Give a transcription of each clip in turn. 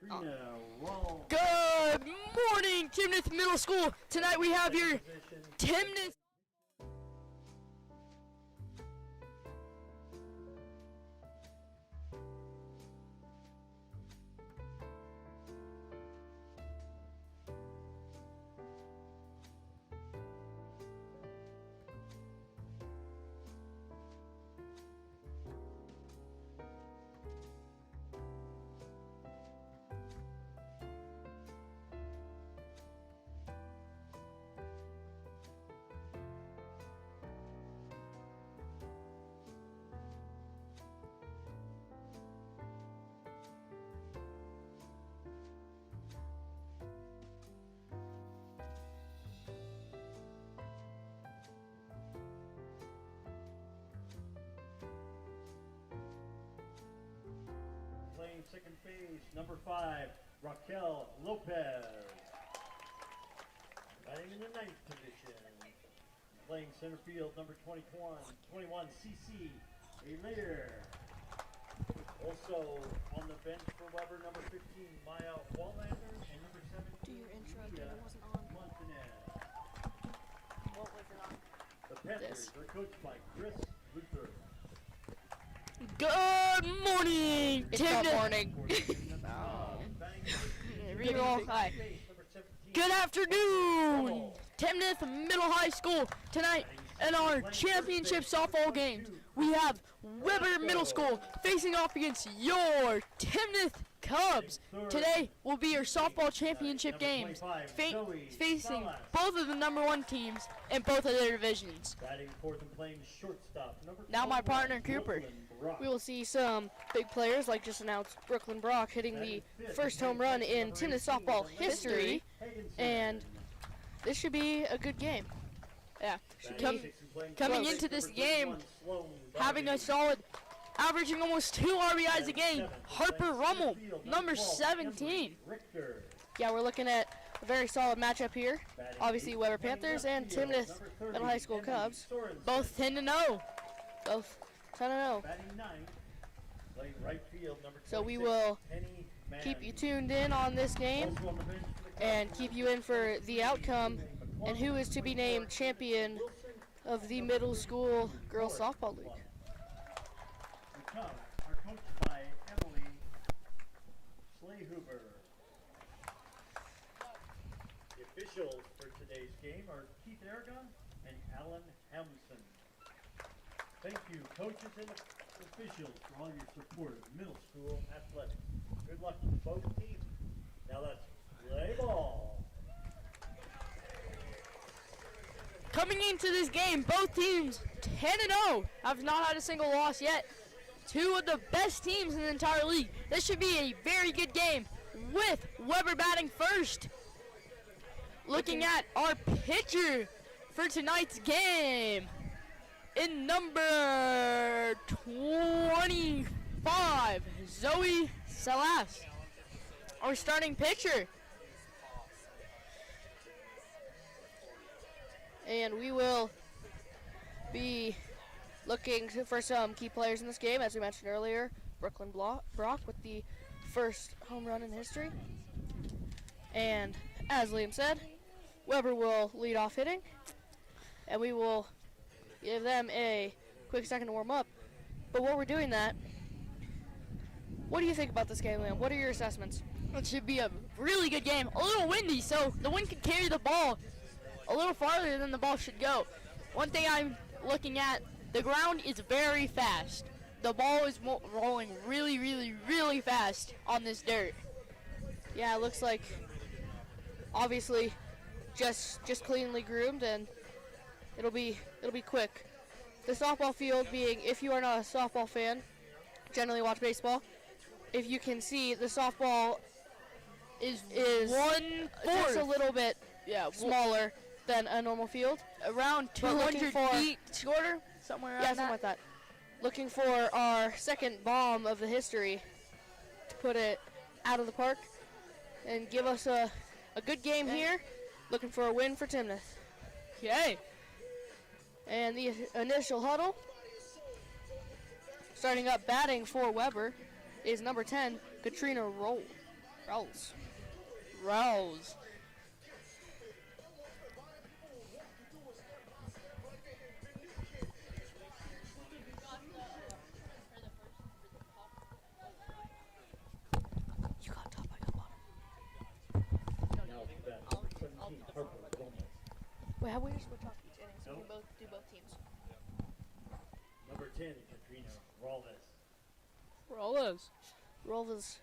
Good morning, Timnath Middle School. Tonight we have your Timnath. Playing second base, number 5, Raquel Lopez. Batting in the 9th position. Playing center field, number 21, CC Alair. Also on the bench for Weber, number 15, Maya Wallander, and number 17, Do your intro again, it wasn't on. Montanez. What was it on? The Panthers are coached by Chris Luther. Good morning, It's not Timnath. morning. Hi. Good afternoon, Timnath Middle High School. Tonight in our championship softball games, we have Weber Middle School facing off against your Timnath Cubs. Today will be your softball championship games, facing both of the #1 teams in both of their divisions. Now my partner Cooper. We will see some big players, like just announced Brooklyn Brock hitting the first home run in Timnath softball history, and this should be a good game. Yeah. Coming into this game, having a solid, averaging almost 2 RBIs a game, Harper Rummel, number 17. Yeah, we're looking at a very solid matchup here. Obviously, Weber Panthers and Timnath Middle High School Cubs. Both 10-0. Both 10-0. So we will keep you tuned in on this game and keep you in for the outcome and who is to be named champion of the middle school girls softball league. Are coached by Emily Slayhuber. The officials for today's game are Keith Aragon and Alan Hamilton. Thank you, coaches and officials, for all your support of middle school athletics. Good luck to both teams. Now let's play ball. Coming into this game, both teams 10-0 have not had a single loss yet. Two of the best teams in the entire league. This should be a very good game with Weber batting first. Looking at our pitcher for tonight's game, in number 25, Zoe Salas, our starting pitcher. And we will be looking for some key players in this game, as we mentioned earlier. Brooklyn Brock with the first home run in history. And as Liam said, Weber will lead off hitting. And we will give them a quick second to warm up. But while we're doing that, what do you think about this game, Liam? What are your assessments? It should be a really good game. A little windy, so the wind can carry the ball a little farther than the ball should go. One thing I'm looking at, the ground is very fast. The ball is rolling really, really, really fast on this dirt. Yeah, it looks like obviously just cleanly groomed, and it'll be quick. The softball field being, if you are not a softball fan, generally watch baseball. If you can see, the softball is 1/4, just a little bit smaller than a normal field. Around 200 feet shorter, somewhere around something like that. Looking for our second bomb of the history to put it out of the park and give us a good game here. Looking for a win for Timnath. Okay. And the initial huddle, starting up batting for Weber, is number 10, Katrina Roll. Rolls. Rouse. You got top, I got bottom. Now to bat, number 17, Harper Gomez. Wait, how we just switch off each inning so we Nope. can both do both teams? Number 10, Katrina Rolves. Rollers. Rolls.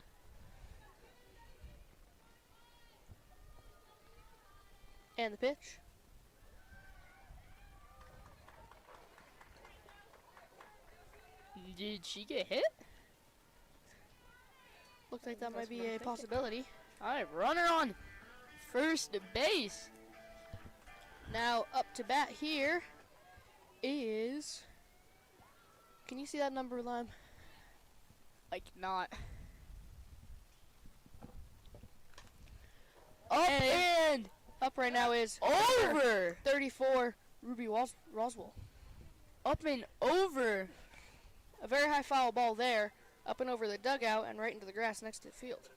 And the pitch. Did she get hit? Looks like that might be a possibility. All right, runner on first base. Now up to bat here is. Can you see that number, Lime? Like not. Up And- and Up right now is over. 34 Ruby Roswell. Up and over. A very high foul ball there, up and over the dugout and right into the grass next to the field.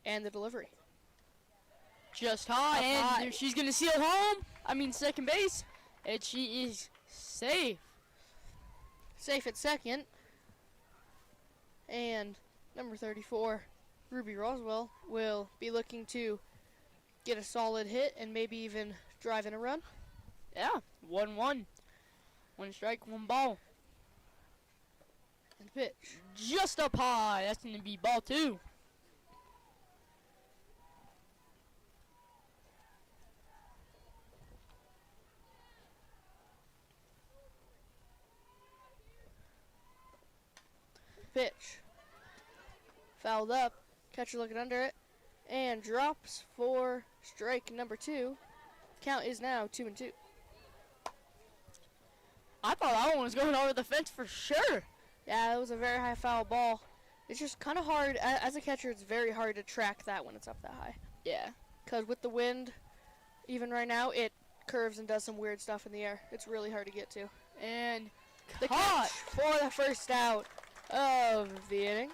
And the delivery. Just high, Up and high. she's gonna seal home. I mean second base, and she is safe. Safe at second. And number 34, Ruby Roswell, will be looking to get a solid hit and maybe even drive in a run. Yeah, 1-1. One strike, one ball. And pitch. Just up high. That's gonna be ball 2. Pitch. Fouled up. Catcher looking under it. And drops for strike number 2. Count is now 2-2. I thought that one was going over the fence for sure. Yeah, it was a very high foul ball. It's just kind of hard. As a catcher, it's very hard to track that when it's up that high. Yeah. Because with the wind, even right now, it curves and does some weird stuff in the air. It's really hard to get to. And The caught. catch for the first out of the inning.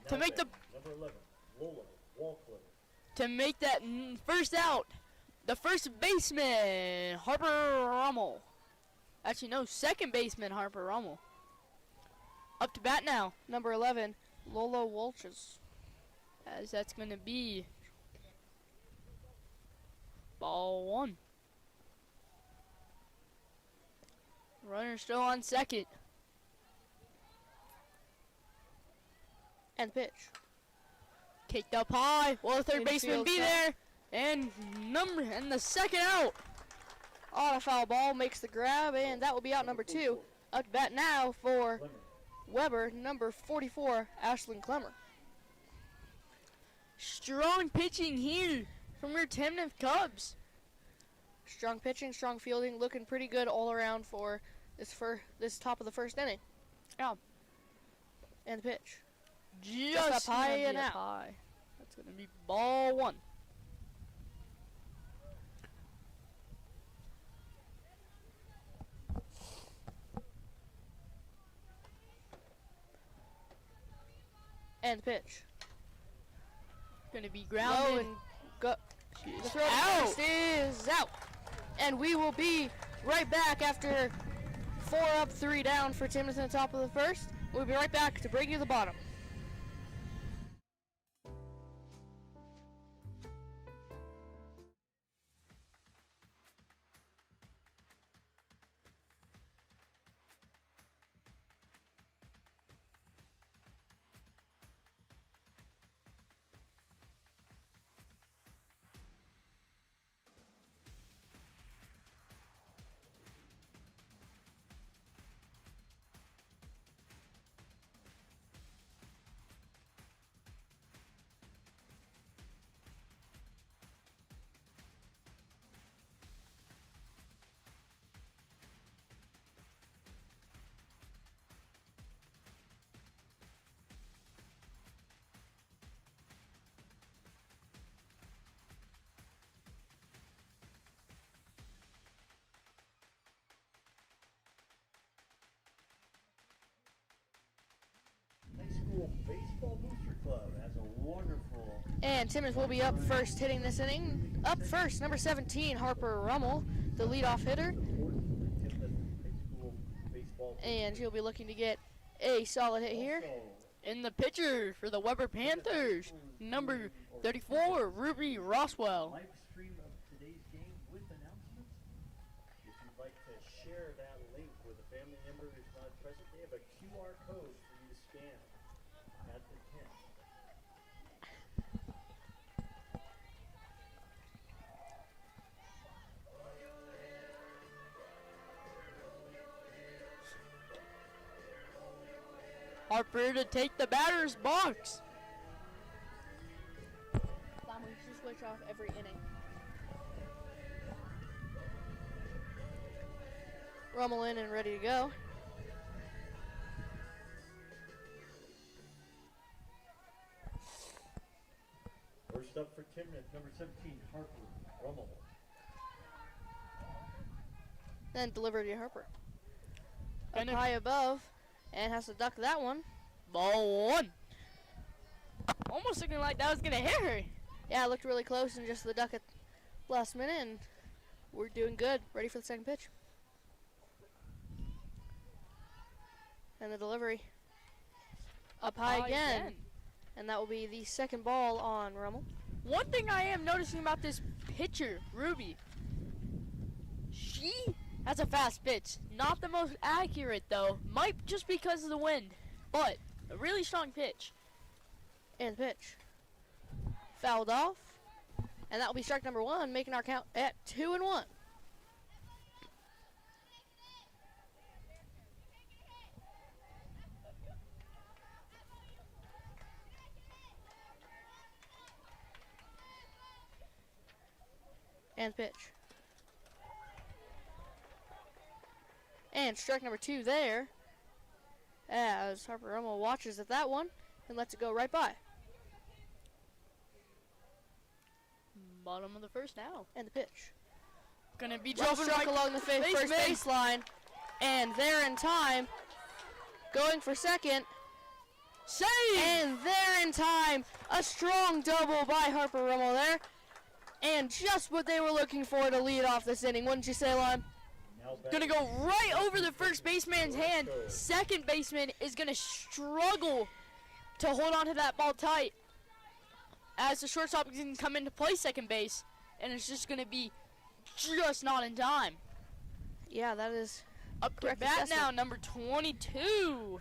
To Now make the- batting, number 11, Lola Walcliffe. To make that first out, the first baseman, Harper Rommel. Actually, no, second baseman, Harper Rommel. Up to bat now, Number 11, Lola Walches. as that's going to be ball 1. Runner still on second. And pitch. Kicked up high. Will the third baseman Infield be shot. there? And the second out. On a foul ball, makes the grab, and that will be out number 2. Up to bat now for Clemmer. Weber, number 44, Ashlyn Clemmer. Strong pitching here from your Timnath Cubs. Strong pitching, strong fielding, looking pretty good all around for this top of the first inning. Yeah. And the pitch. Just up high gonna be and up out. high. That's going to be ball 1. And the pitch. Going to be Low grounded. and go. She's The throw to out. first is out. And we will be right back after 4 up, 3 down for Timnath in the top of the first. We'll be right back to bring you the bottom. School Baseball Booster Club has a wonderful. And Timnath will be up first hitting this inning. Up first, number 17, Harper Rummel, the leadoff hitter. And he'll be looking to get a solid hit here. In the pitcher for the Weber Panthers, number 34, Ruby Roswell. Live stream of today's game with announcements. If you'd like to share that link with a family member who's not present, they have a QR code for you to scan at the tent. Harper to take the batter's box. We should switch off every inning. Rummel in and ready to go. First up for Timnath, number 17, Harper Rummel. Then delivery to Harper. Up Gonna- high above, and has to duck that one. Ball one. Almost looking like that was gonna hit her. Yeah, it looked really close and just the duck at last minute, and we're doing good. Ready for the second pitch. And the delivery. Up high again. And that will be the second ball on Rummel. One thing I am noticing about this pitcher, Ruby, she has a fast pitch. Not the most accurate though. Might just because of the wind, but a really strong pitch. And the pitch. Fouled off. And that will be strike number one, making our count at 2-1. And pitch. And strike number two there, as Harper Rummel watches at that one and lets it go right by. Bottom of the first now. And the pitch. Gonna be Well jumping struck right along the first baseman. baseline. And there in time, going for second. Save! And there in time, a strong double by Harper Rummel there. And just what they were looking for to lead off this inning, wouldn't you say, Lon? Now back Gonna go right over the first baseman's hand. Second baseman is gonna struggle to hold on to that ball tight as the shortstop is gonna come into play second base, and it's just gonna be just not in time. Yeah, that is Up to correct bat assessment. now, number 22,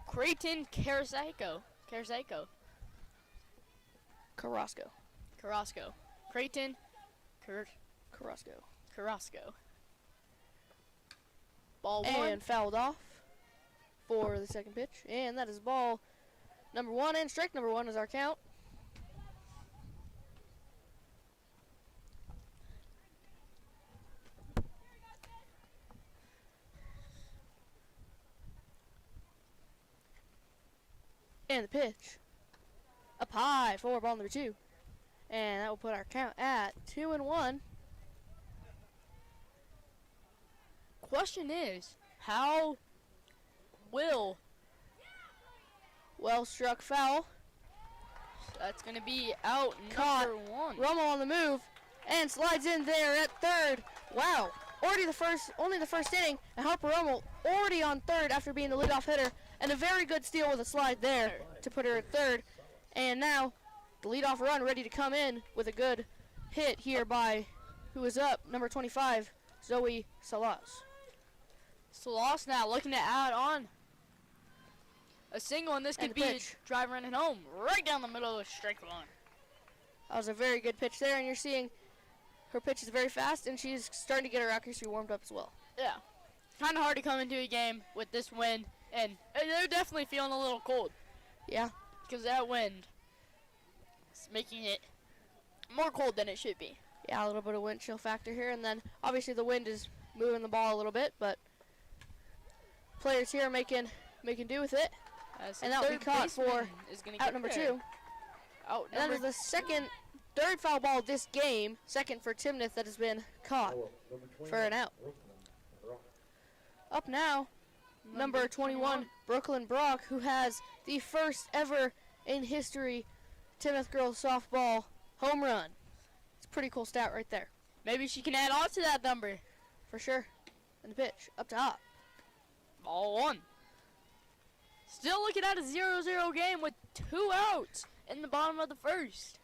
Creighton Carrasco. Carrasco. Creighton Carrasco. Ball one. And fouled off for the second pitch. And that is ball number one, and strike number one is our count. And the pitch. Up high for ball number two. And that will put our count at 2-1. Question is, how will Well struck foul. that's gonna be out Caught. number one? Rummel on the move and slides in there at third. Wow. Only the first inning, and Harper Rummel already on third after being the leadoff hitter, and a very good steal with a slide there to put her at third. And now the leadoff run ready to come in with a good hit here by who is up, number 25, Zoe Salas. Salas now looking to add on a single, and this And could the be a pitch. drive running home right down the middle of the strike line. That was a very good pitch there, and you're seeing her pitch is very fast, and she's starting to get her accuracy warmed up as well. Yeah, kind of hard to come into a game with this wind, and they're definitely feeling a little cold Yeah. because that wind is making it more cold than it should be. Yeah, a little bit of wind chill factor here, and then obviously the wind is moving the ball a little bit, but players here making do with it. As And the that'll be third caught for baseman is gonna Out get number there. two, Out and that number is the third foul ball of this game, second for Timnath that has been caught number 20, for an out. Brooklyn Rock. Up now number 21, Brooklyn Brock, who has the first ever in history Timnath girls softball home run. It's a pretty cool stat right there. Maybe she can add on to that number. For sure. And the pitch, up top. Ball one. Still looking at a 0-0 game with 2 outs in the bottom of the first.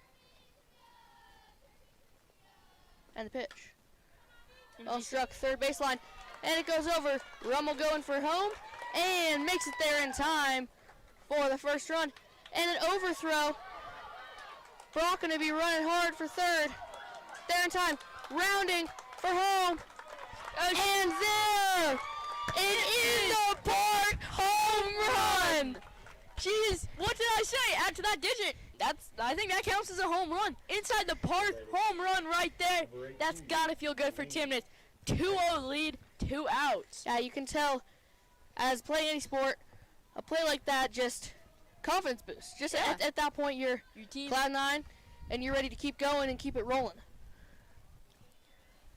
And the pitch. Well struck, third baseline. And it goes over. Rummel going for home. And makes it there in time for the first run. And an overthrow. Brock going to be running hard for third. There in time. Rounding for home. And there! It is the park home run! Jeez, what did I say? Add to that digit. I think that counts as a home run. Inside the park, home run right there. That's gotta feel good for Timnath. 2-0 lead, 2 outs. Yeah, you can tell, as playing any sport, a play like that just confidence boost. Just at that point, you're Your team. cloud nine, and you're ready to keep going and keep it rolling.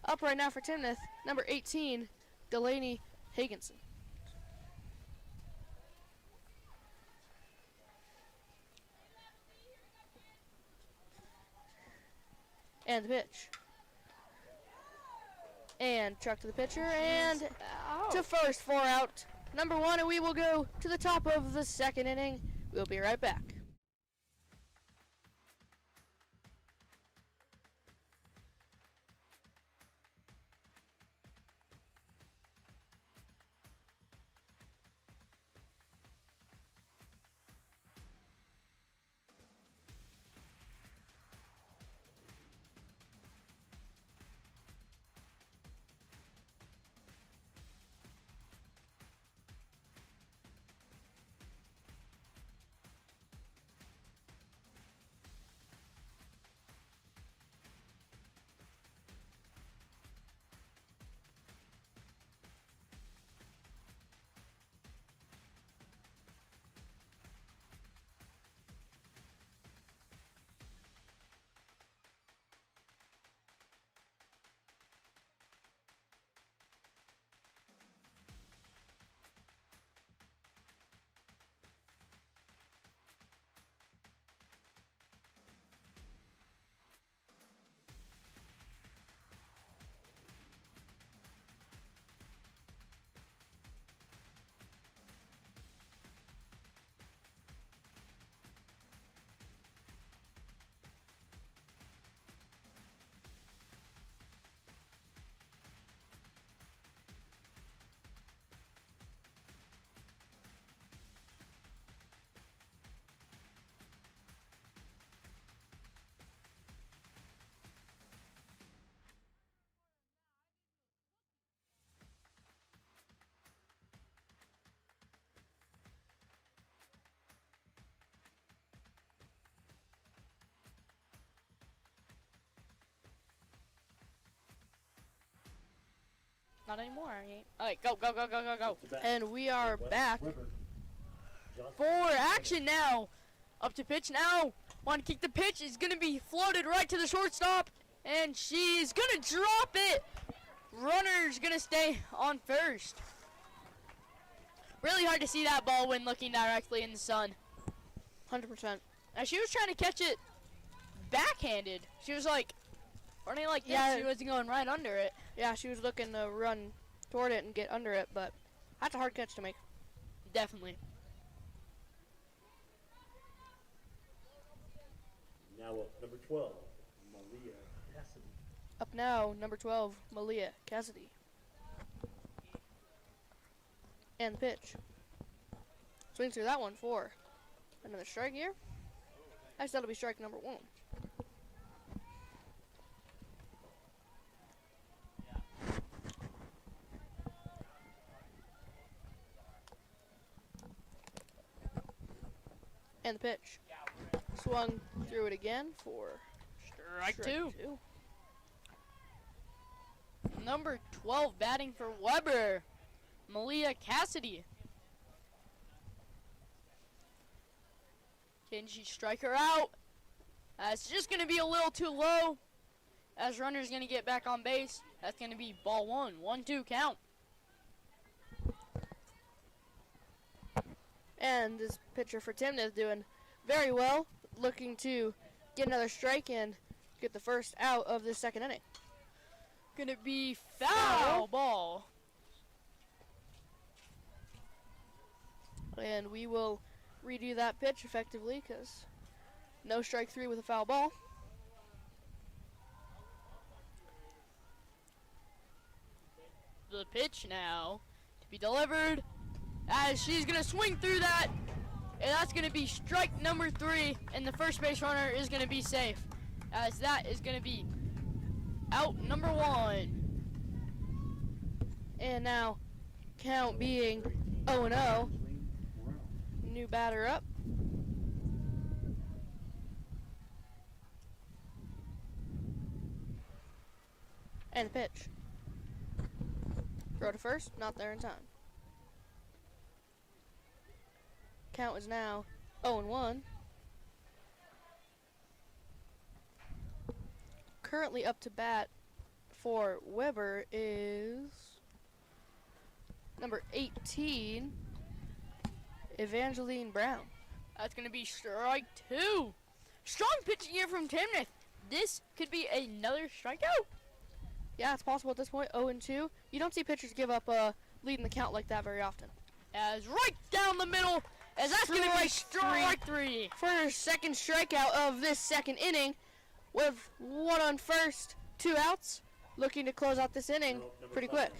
Up right now for Timnath, number 18, Delaney Hagenson. And the pitch. And truck to the pitcher, and to first, 4 out. Number 1, and we will go to the top of the second inning. We'll be right back. Not anymore. All right, go, go, go, go, go, go. And we are back. For action now. Up to pitch now. Want to kick the pitch. Is going to be floated right to the shortstop. And she's going to drop it. Runner's going to stay on first. Really hard to see that ball when looking directly in the sun. 100%. Now she was trying to catch it backhanded. She was like running like this. Yeah. She wasn't going right under it. Yeah, she was looking to run toward it and get under it, but that's a hard catch to make. Definitely. Now up, number 12, Malia Cassidy. Up now, number 12, Malia Cassidy. And the pitch. Swings through that one for another strike here. Actually, that'll be strike number 1. And the pitch. Swung through it again for Strike two. Number 12 batting for Weber, Malia Cassidy. Can she strike her out? It's just going to be a little too low. As runner's going to get back on base. That's going to be ball 1. 1-2 count. And this pitcher for Timnath doing very well, looking to get another strike and get the first out of the second inning. Gonna be foul ball. And we will redo that pitch effectively because no strike three with a foul ball. The pitch now to be delivered as she's gonna swing through that, and that's gonna be strike number 3, and the first base runner is gonna be safe, as that is gonna be out number 1. And now count being 0-0. New batter up. And the pitch. Throw to first, not there in time. Count is now 0-1. Currently up to bat for Weber is number 18, Evangeline Brown. That's gonna be strike 2. Strong pitching here from Timnath. This could be another strikeout. Yeah, it's possible at this point. 0-2. You don't see pitchers give up a lead in the count like that very often. As right down the middle, as that's gonna be strike 3. For her second strikeout of this second inning, with 1 on first, 2 outs, looking to close out this inning pretty quick.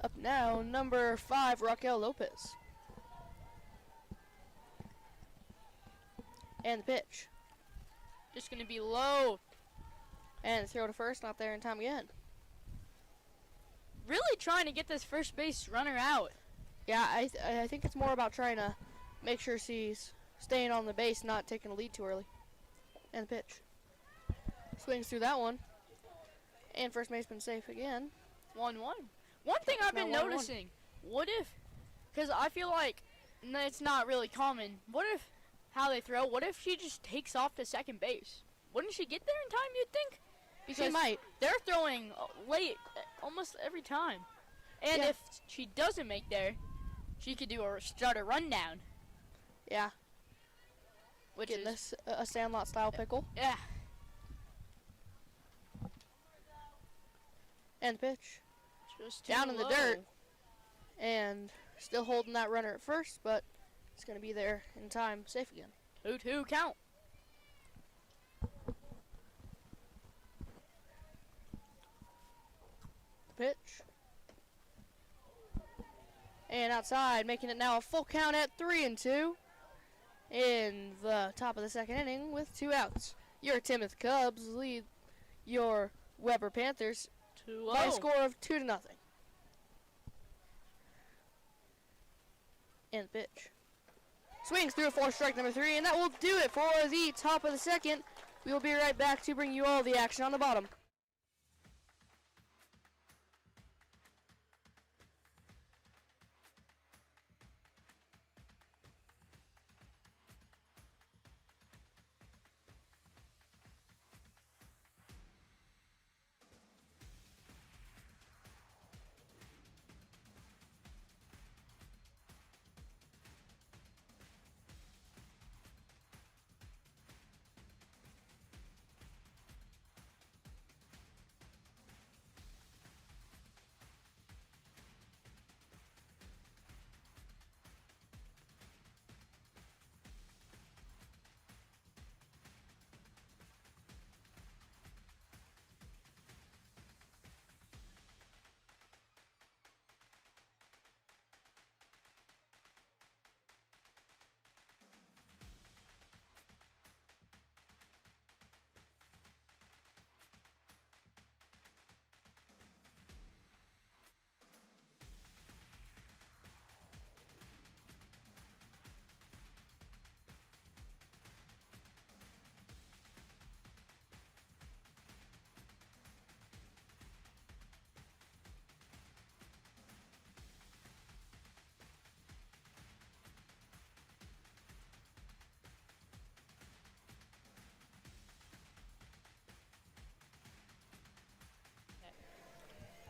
Up now, number 5, Raquel Lopez. And the pitch. Just gonna be low. And the throw to first, not there in time again. Really trying to get this first base runner out. Yeah, I think it's more about trying to make sure she's staying on the base, not taking a lead too early. And the pitch. Swings through that one. And first baseman safe again. 1-1. One thing I've been Now 1-1. noticing, what if, because I feel like it's not really common, what if, how they throw, what if she just takes off to second base? Wouldn't she get there in time, you'd think? Because She might. they're throwing late almost every time. And Yeah. if she doesn't make there, she could start a rundown. Yeah. Which Getting is, this a Sandlot style pickle. yeah. And pitch. Just too Down in the low. dirt. And still holding that runner at first, but it's going to be there in time, safe again. 2-2 count. Pitch. And outside, making it now a full count at 3-2 in the top of the second inning with 2 outs. Your Timnath Cubs lead your Weber Panthers 2-0. by a score of 2-0. And pitch. Swings through for strike number 3, and that will do it for the top of the second. We will be right back to bring you all the action on the bottom.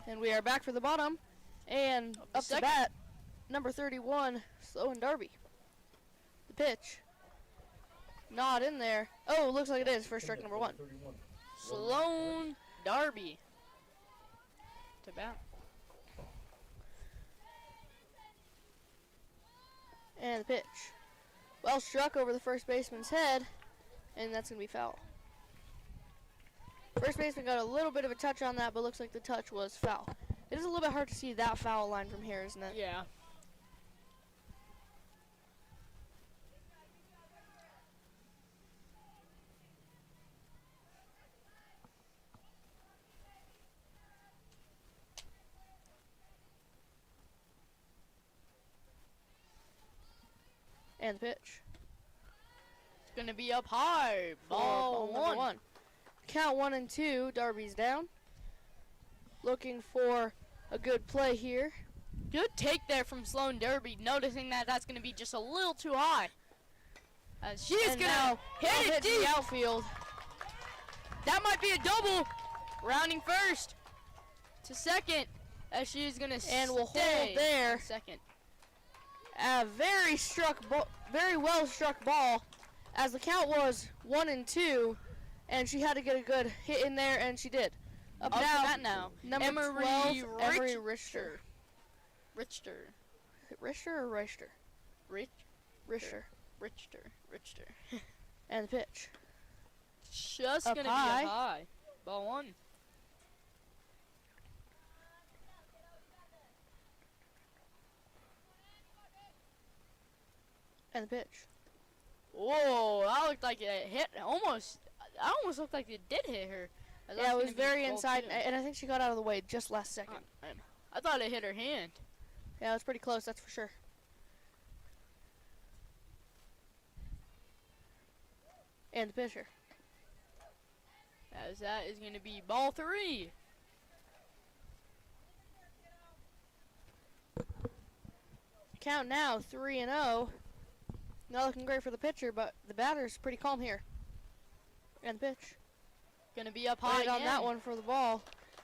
And we are back for the bottom. And up to Second. bat number 31, Sloan Darby. The pitch. Not in there. Oh, looks like it is for strike number 1. 31. Sloan Darby. To bat. And the pitch. Well struck over the first baseman's head, and that's going to be foul. First baseman got a little bit of a touch on that, but looks like the touch was foul. It is a little bit hard to see that foul line from here, isn't it? Yeah. And the pitch. It's going to be up high. Ball Ball one. Count 1 and 2. Darby's down. Looking for a good play here. Good take there from Sloan Derby, noticing that that's going to be just a little too high. She's And going now to hit it deep. the outfield. That might be a double. Rounding first to second, as she's going to And will stay hold there. in second. A very well struck ball, as the count was 1 and 2, and she had to get a good hit in there, and she did. Up Up to now, bat now. number Emery 12, Emery Richter. Richter. Is it Richter or Reichter? Richter. Richter. And the pitch. Just Up going to be high. up high. Ball 1. And the pitch. Whoa, that looked like it hit almost. That almost looked like it did hit her. Yeah, it was very inside, and I think she got out of the way just last second. I thought it hit her hand. Yeah, it was pretty close, that's for sure. And the pitcher. As that is going to be ball 3. Count now 3 and 0. Not looking great for the pitcher, but the batter's pretty calm here. And the pitch. Going to be up high Right on again. that one for the ball.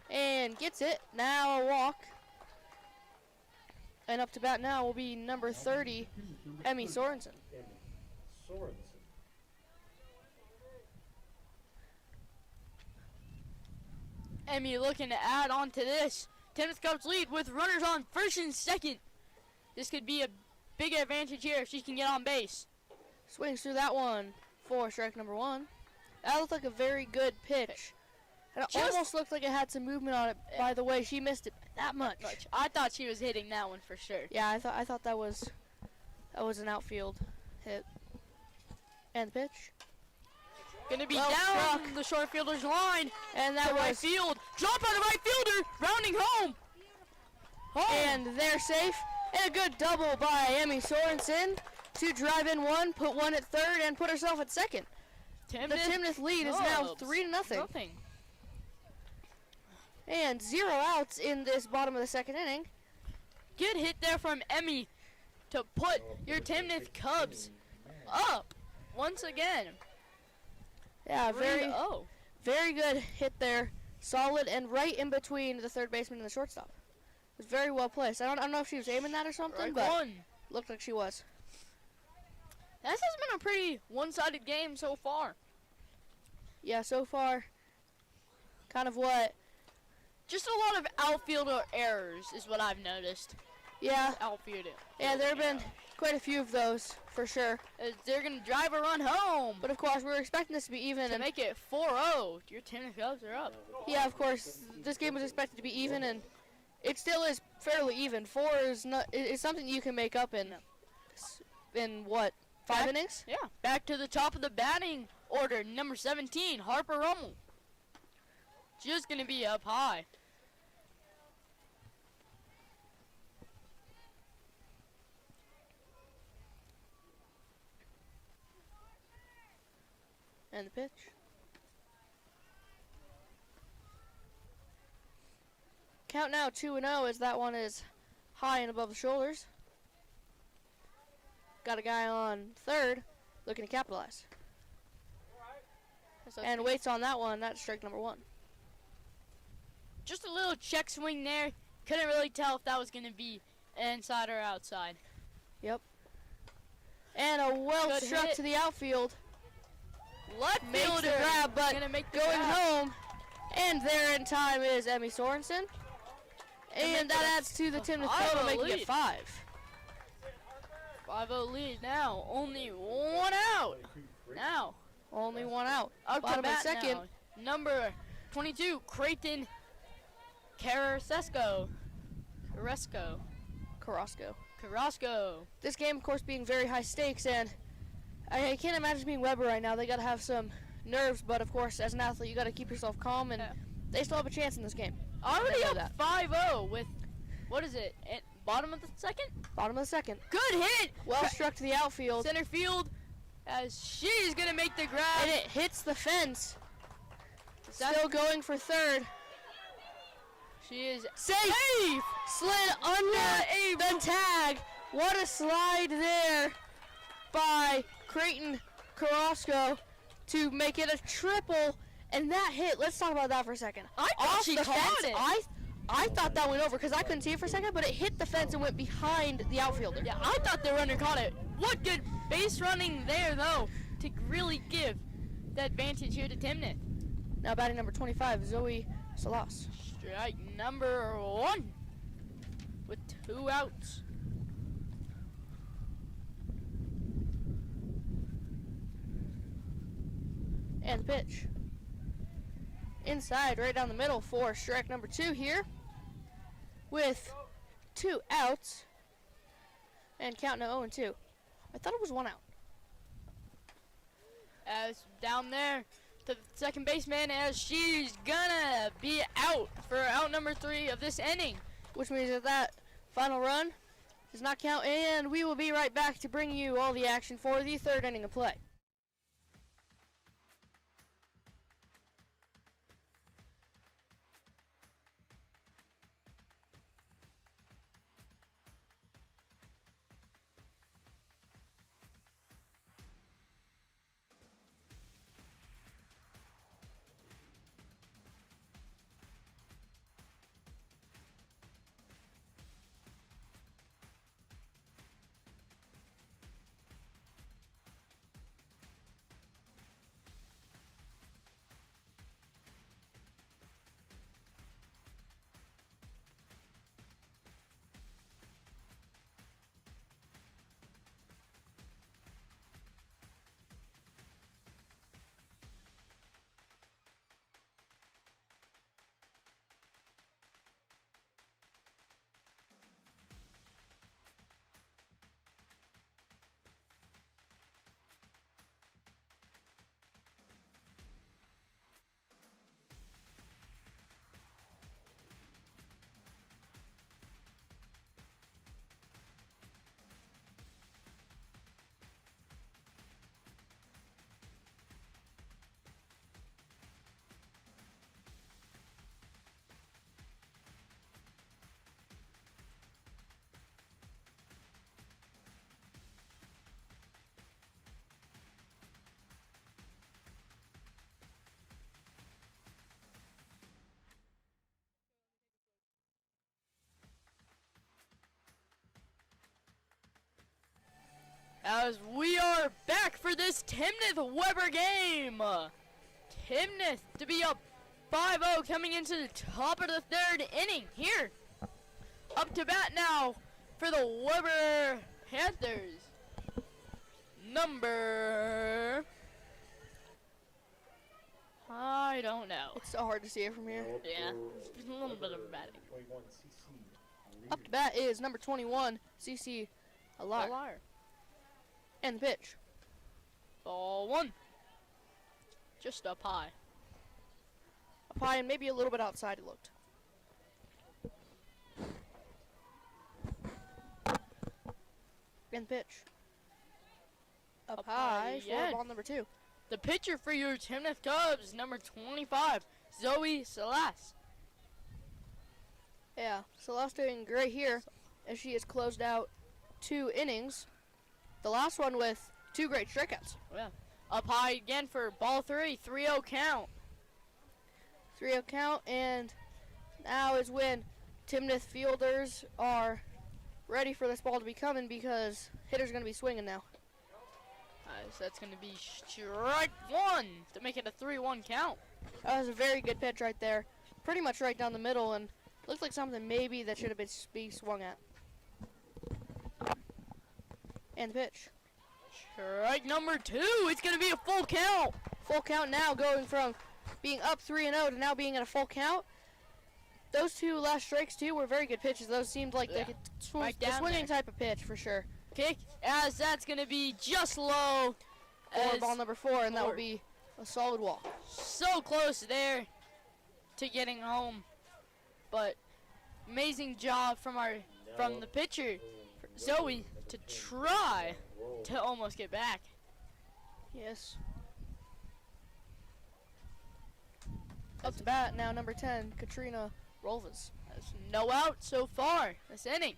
And gets it. Now a walk. And up to bat now will be number 30, Emmy Sorensen. Sorensen. Emmy looking to add on to this. Timnath Cubs lead with runners on first and second. This could be a big advantage here if she can get on base. Swings through that one for strike number 1. That looked like a very good pitch. And it Just- almost looked like it had some movement on it. By the way, she missed it that much. I thought she was hitting that one for sure. Yeah, I thought that was an outfield hit. And the pitch. Gonna be Well down struck. the short fielder's line. And To that right was field. Drop by the right fielder. Rounding home. and they're safe. And a good double by Emmy Sorensen to drive in 1, put 1 at third, and put herself at second. The Timnath lead is now Cubs, 3-0. Nothing. And 0 outs in this bottom of the second inning. Good hit there from Emmy to put your Timnath Cubs up once again. Yeah, very 3-0. very good hit there. Solid and right in between the third baseman and the shortstop. It was very well placed. I don't know if she was aiming that or something, Right but one. looked like she was. This has been a pretty one-sided game so far. Yeah, so far, kind of what? Just a lot of outfielder errors is what I've noticed. Yeah, Outfielder. yeah, there have been quite a few of those for sure. They're going to drive a run home. But of course, we were expecting this to be even. To And make it 4-0, your Timnath Cubs are up. yeah, of course, this game was expected to be even, and it still is fairly even. 4 is not. It's something you can make up in what, 5 innings? Yeah. Back to the top of the batting order, number 17, Harper Rummel. Just going to be up high. And the pitch. Count now 2-0 as that one is high and above the shoulders. Got a guy on third looking to capitalize. And waits on that one. That's strike number 1. Just a little check swing there. Couldn't really tell if that was going to be Inside or outside? Yep. And a well Good struck hit. to the outfield. Left Makes the fielder grab, but gonna make the going grab. home. And there in time is Emmy Sorensen. And that adds to the Timnath total, 5-0 making lead. it 5. 5-0 lead now. Only one out. Now. Only one out. Up to Bottom of the bat second. now. Number 22, Creighton Carrasco. Carrasco. This game, of course, being very high stakes, and I can't imagine being Weber right now. They got to have some nerves, but of course, as an athlete, you got to keep yourself calm, and Yeah. they still have a chance in this game. Already know up that. 5-0 with, what is it, at bottom of the second? Bottom of the second. Good hit. Well struck to the outfield, Center field as she's going to make the grab. and it hits the fence. That's- Still going for third. She is Safe! Slid under the tag. What a slide there by Creighton Carrasco to make it a triple. And that hit, let's talk about that for a second. I thought Off she the caught fence, it. I thought that went over because I couldn't see it for a second, but it hit the fence and went behind the outfielder. Yeah, I thought the runner caught it. What good base running there, though, to really give the advantage here to Timnath. Now batting number 25, Zoe Salas. Strike number 1 with 2 outs. And the pitch. Inside, right down the middle for strike number 2 here. With 2 outs. And count now 0-2. I thought it was 1 out. As down there to the second baseman as she's gonna be out for out number 3 of this inning. Which means that final run does not count. And we will be right back to bring you all the action for the 3rd inning of play. As we are back for this Timnath Weber game. Timnath to be up 5-0 coming into the top of the 3rd inning here. Up to bat now for the Weber Panthers. Number... I don't know. It's so hard to see it from here. Yeah, it's a little bit of batting. 21 CC. Up to bat is number 21, CC Alar. Liar. And the pitch. Ball 1. Just up high. Up high and maybe a little bit outside it looked. And the pitch. Up high yeah. for ball number 2. The pitcher for your Timnath Cubs, number 25, Zoe Salas. Yeah, Celeste doing great here as she has closed out 2 innings. The last one with 2 great strikeouts. Yeah. Up high again for ball 3, 3-0 count. 3-0 count, and now is when Timnath fielders are ready for this ball to be coming because hitter's going to be swinging now. So that's going to be strike one to make it a 3-1 count. That was a very good pitch right there. Pretty much right down the middle, and looked like something maybe that should have been swung at. And the pitch. Strike number 2. It's going to be a full count. Full count now, going from being up 3-0 to now being at a full count. Those two last strikes, too, were very good pitches. Those seemed like they could Right the down swinging there. type of pitch for sure. Kick, as that's going to be just low. For as ball number 4, and that will be a solid walk. so close there to getting home. But amazing job from the pitcher, Zoe, to try to almost get back. Yes. Up to bat now, number 10, Katrina Rolvas. That's no out so far this inning.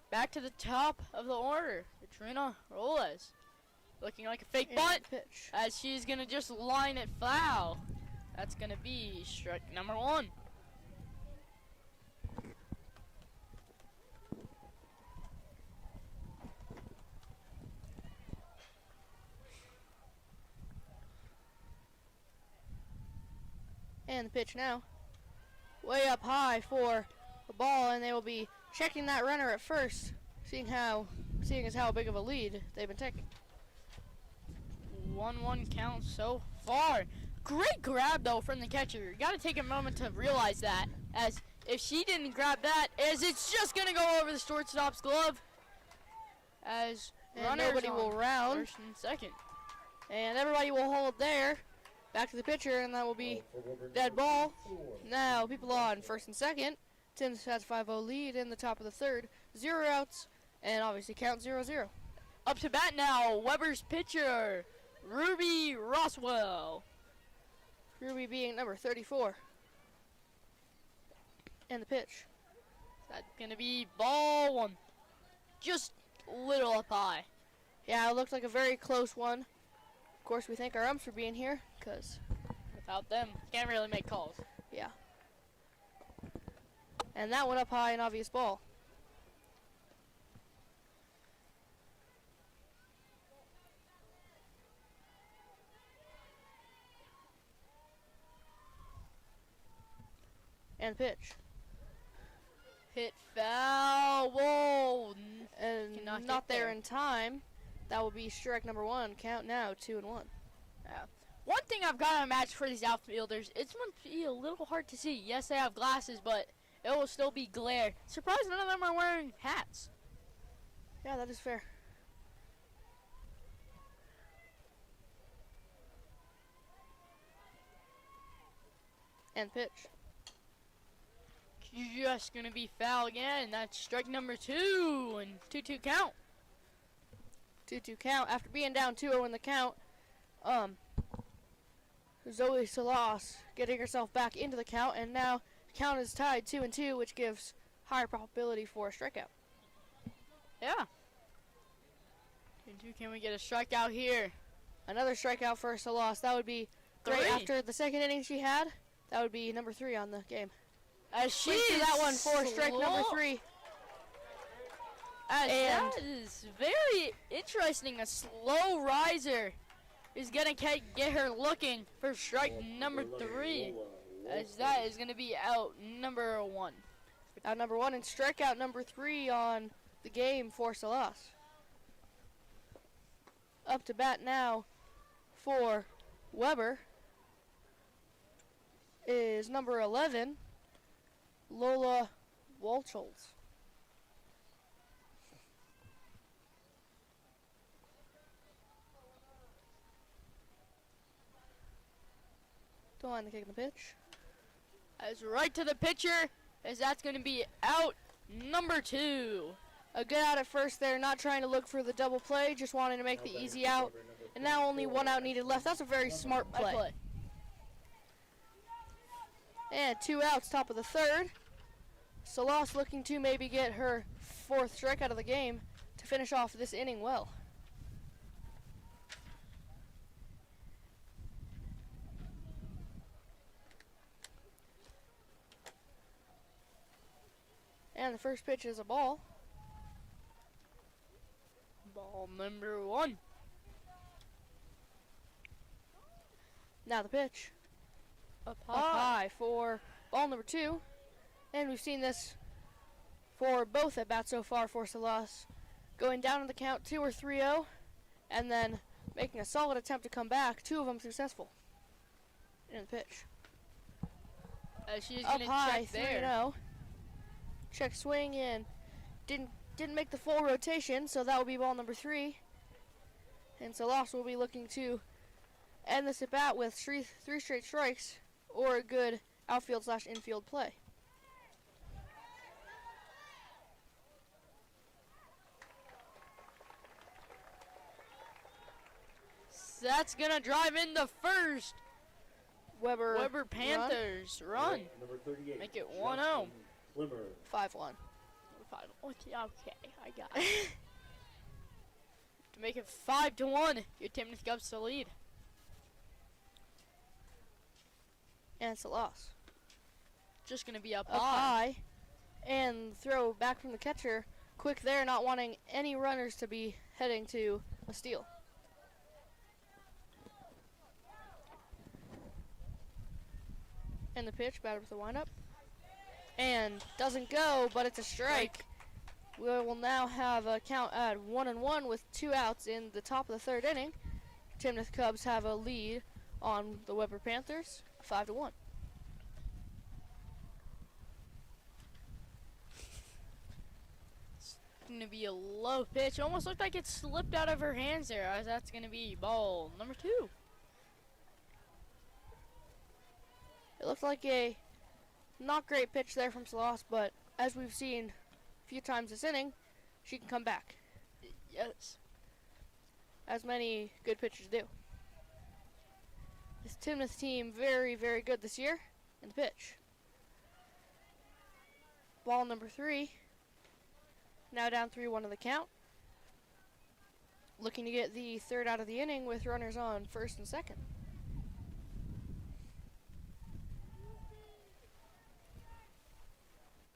Back to the top of the order, Katrina Robles. Looking like a fake And bunt, pitch. as she's going to just line it foul. That's going to be strike number 1. And the pitch now. Way up high for the ball, and they will be checking that runner at first, seeing as how big of a lead they've been taking. 1-1 count so far. Great grab though from the catcher. You got to take a moment to realize that, as if she didn't grab that, as it's just gonna go over the shortstop's glove. As And runners nobody will on round. first and second. And everybody will hold there. Back to the pitcher, and that will be dead ball. Now people on first and second. Timnath has 5-0 lead in the top of the third. 0 outs, and obviously count 0-0. Up to bat now, Weber's pitcher, Ruby Roswell. Ruby being number 34. And the pitch. That's gonna be ball 1. Just a little up high. Yeah, it looked like a very close one. Of course, we thank our umps for being here, because, Without them, can't really make calls. yeah. And that went up high, an obvious ball. And pitch. Hit foul. Whoa. And Cannot not get there there. in time. That will be strike number 1. Count now, 2-1. One thing I've got to match for these outfielders, it's going to be a little hard to see. Yes, they have glasses, but it will still be glare. Surprised none of them are wearing hats. Yeah, that is fair. And pitch. Just going to be foul again. That's strike number 2 and 2-2 count. 2-2 count. After being down 2-0 in the count, Zoe Salas getting herself back into the count, and now the count is tied 2-2, which gives higher probability for a strikeout. Yeah. 2-2, can we get a strikeout here? Another strikeout for Salas. That would be great. 3. After the second inning she had. That would be number 3 on the game. As she Wait for is that one for strike number slow. 3. And And- that is very interesting. A slow riser is going to get her looking for strike number 3. As that is going to be out number 1. Out number 1 and strikeout number 3 on the game for Salas. Up to bat now for Weber is number 11, Lola Walcholz. Don't mind the kick and the pitch. As right to the pitcher, as that's going to be out number 2. A good out at first there, not trying to look for the double play, just wanting to make the easy out. And now only 1 out needed left. That's a very smart play. And 2 outs, top of the third. Salas looking to maybe get her 4th strikeout of the game to finish off this inning well. And the first pitch is a ball. Ball number 1. Now the pitch. Up Up high for ball number 2. And we've seen this for both at bats so far for Salas. Going down in the count 2 or 3-0, and then making a solid attempt to come back. 2 of them successful. In the pitch. She's Up gonna high, check there. 3-0. Check swing in. Didn't make the full rotation, so that will be ball number 3. And Salas will be looking to end this at bat with 3 straight strikes or a good outfield/infield play. That's gonna drive in the first. Weber Panthers run. Number 38. Make it 1-0. Slimmer. 5-1. Okay, I got it. To make it 5-1, your Timnath Cubs to lead. And it's a loss. Just gonna be up Up high. high. And throw back from the catcher. Quick there, not wanting any runners to be heading to a steal. And the pitch, batter with the windup. And doesn't go, but it's a strike. We will now have a count at 1-1 with 2 outs in the top of the 3rd inning. Timnath Cubs have a lead on the Weber Panthers, 5-1. It's gonna be a low pitch. Almost looked like it slipped out of her hands there. As that's gonna be ball number 2. It looked like a not great pitch there from Salas, but as we've seen a few times this inning, she can come back, Yes. as many good pitchers do. This Timnath team very, very good this year in the pitch. Ball number 3. Now down 3-1 in the count. Looking to get the 3rd out of the inning with runners on 1st and 2nd.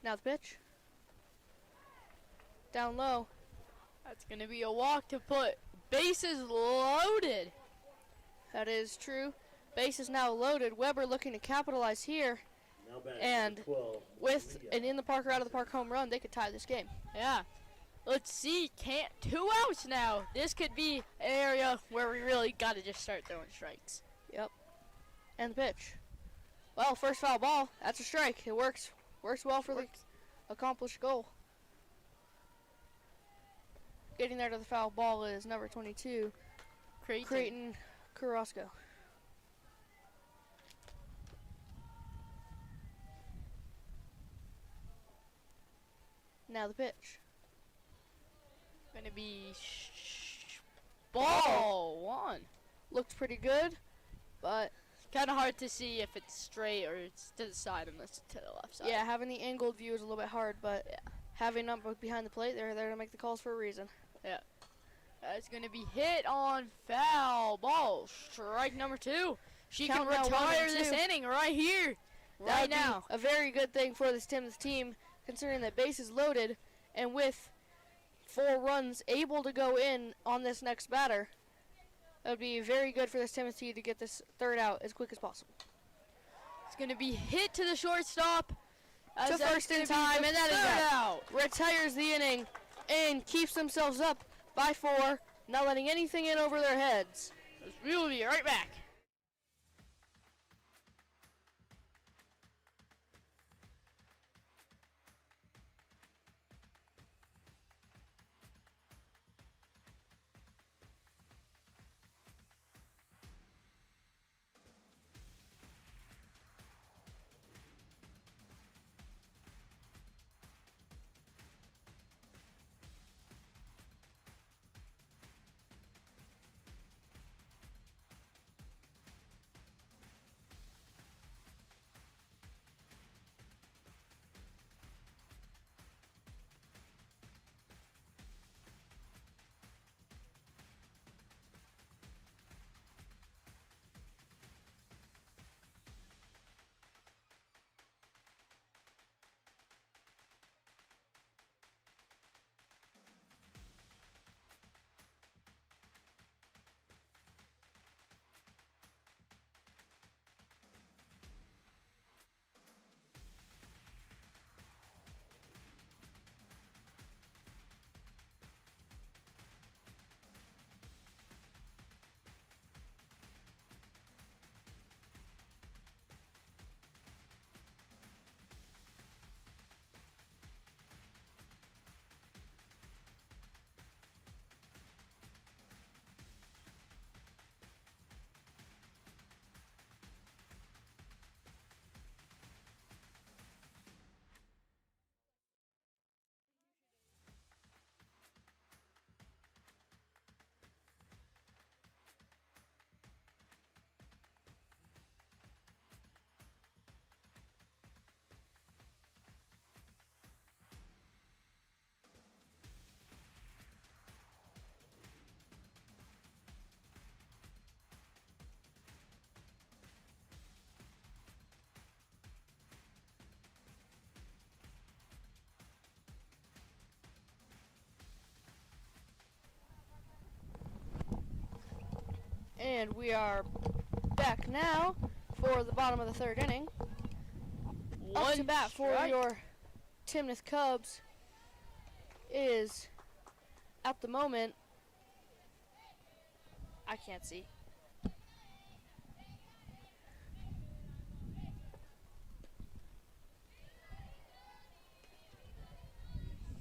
Now the pitch. Down low. That's gonna be a walk to put bases loaded. That is true. Base is now loaded. Weber looking to capitalize here. Now back And to 12. With an in the park or out of the park home run, they could tie this game. Yeah. Let's see. 2 outs now. This could be an area where we really gotta just start throwing strikes. Yep. And the pitch. Well, first foul ball. That's a strike. It works well for the accomplished goal. Getting there to the foul ball is number 22, Creighton Carrasco. Now the pitch. Gonna be ball 1. Looked pretty good, but Kind of hard to see if it's straight or it's to the side unless it's to the left side. yeah, having the angled view is a little bit hard, but having them behind the plate, they're there to make the calls for a reason. It's going to be hit on foul ball. Strike number 2. She Count can now, retire 1-2. this inning right here, That right would be now. a very good thing for this Timnath team, considering that base is loaded, and with 4 runs able to go in on this next batter, it would be very good for this Timnath team to get this 3rd out as quick as possible. It's going to be hit to the shortstop. To first in time, and that is that. out. Retires the inning and keeps themselves up by 4, not letting anything in over their heads. We will be right back. And we are back now for the bottom of the third inning. Up to bat for strike. your Timnath Cubs is, at the moment, I can't see.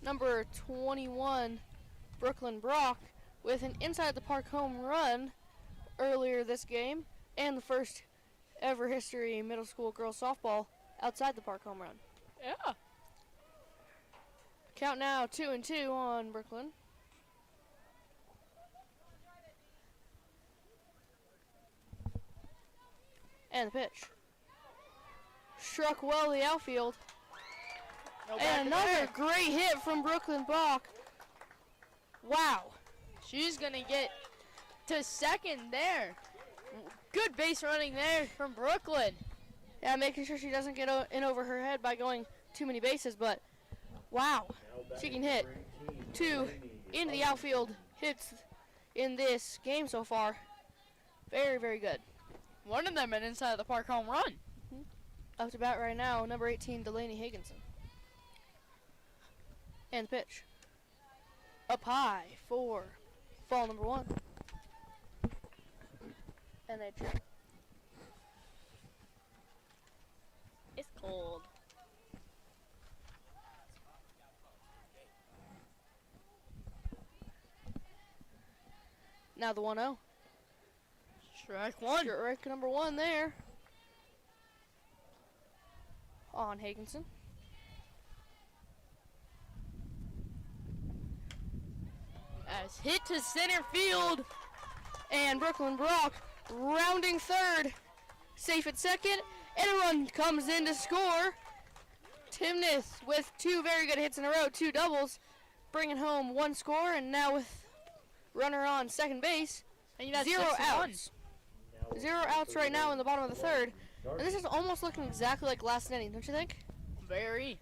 Number 21, Brooklyn Brock, with an inside the park home run earlier this game, and the first ever history in middle school girls softball outside the park home run. Yeah. Count now 2-2 on Brooklyn. And the pitch. Struck well the outfield. No And back another there. great hit from Brooklyn Brock. Wow. She's going to get to second there. Good base running there from Brooklyn. Yeah, making sure she doesn't get in over her head by going too many bases, but wow. She can hit 2 into the outfield hits in this game so far. Very, very good. One of them an inside the park home run. Up to bat right now, number 18, Delaney Higginson. And the pitch. Up high for ball number 1. And they trip. It's cold. Now the 1-0. Strike one. Strike number 1 there. On Higginson. As hit to center field. And Brooklyn Brock rounding third. Safe at second. And a run comes in to score. Timnath with 2 very good hits in a row, 2 doubles, bringing home 1 score, and now with runner on second base, And that's 0 6-1. outs. 0 outs right now in the bottom of the third. And this is almost looking exactly like last inning, don't you think? Very.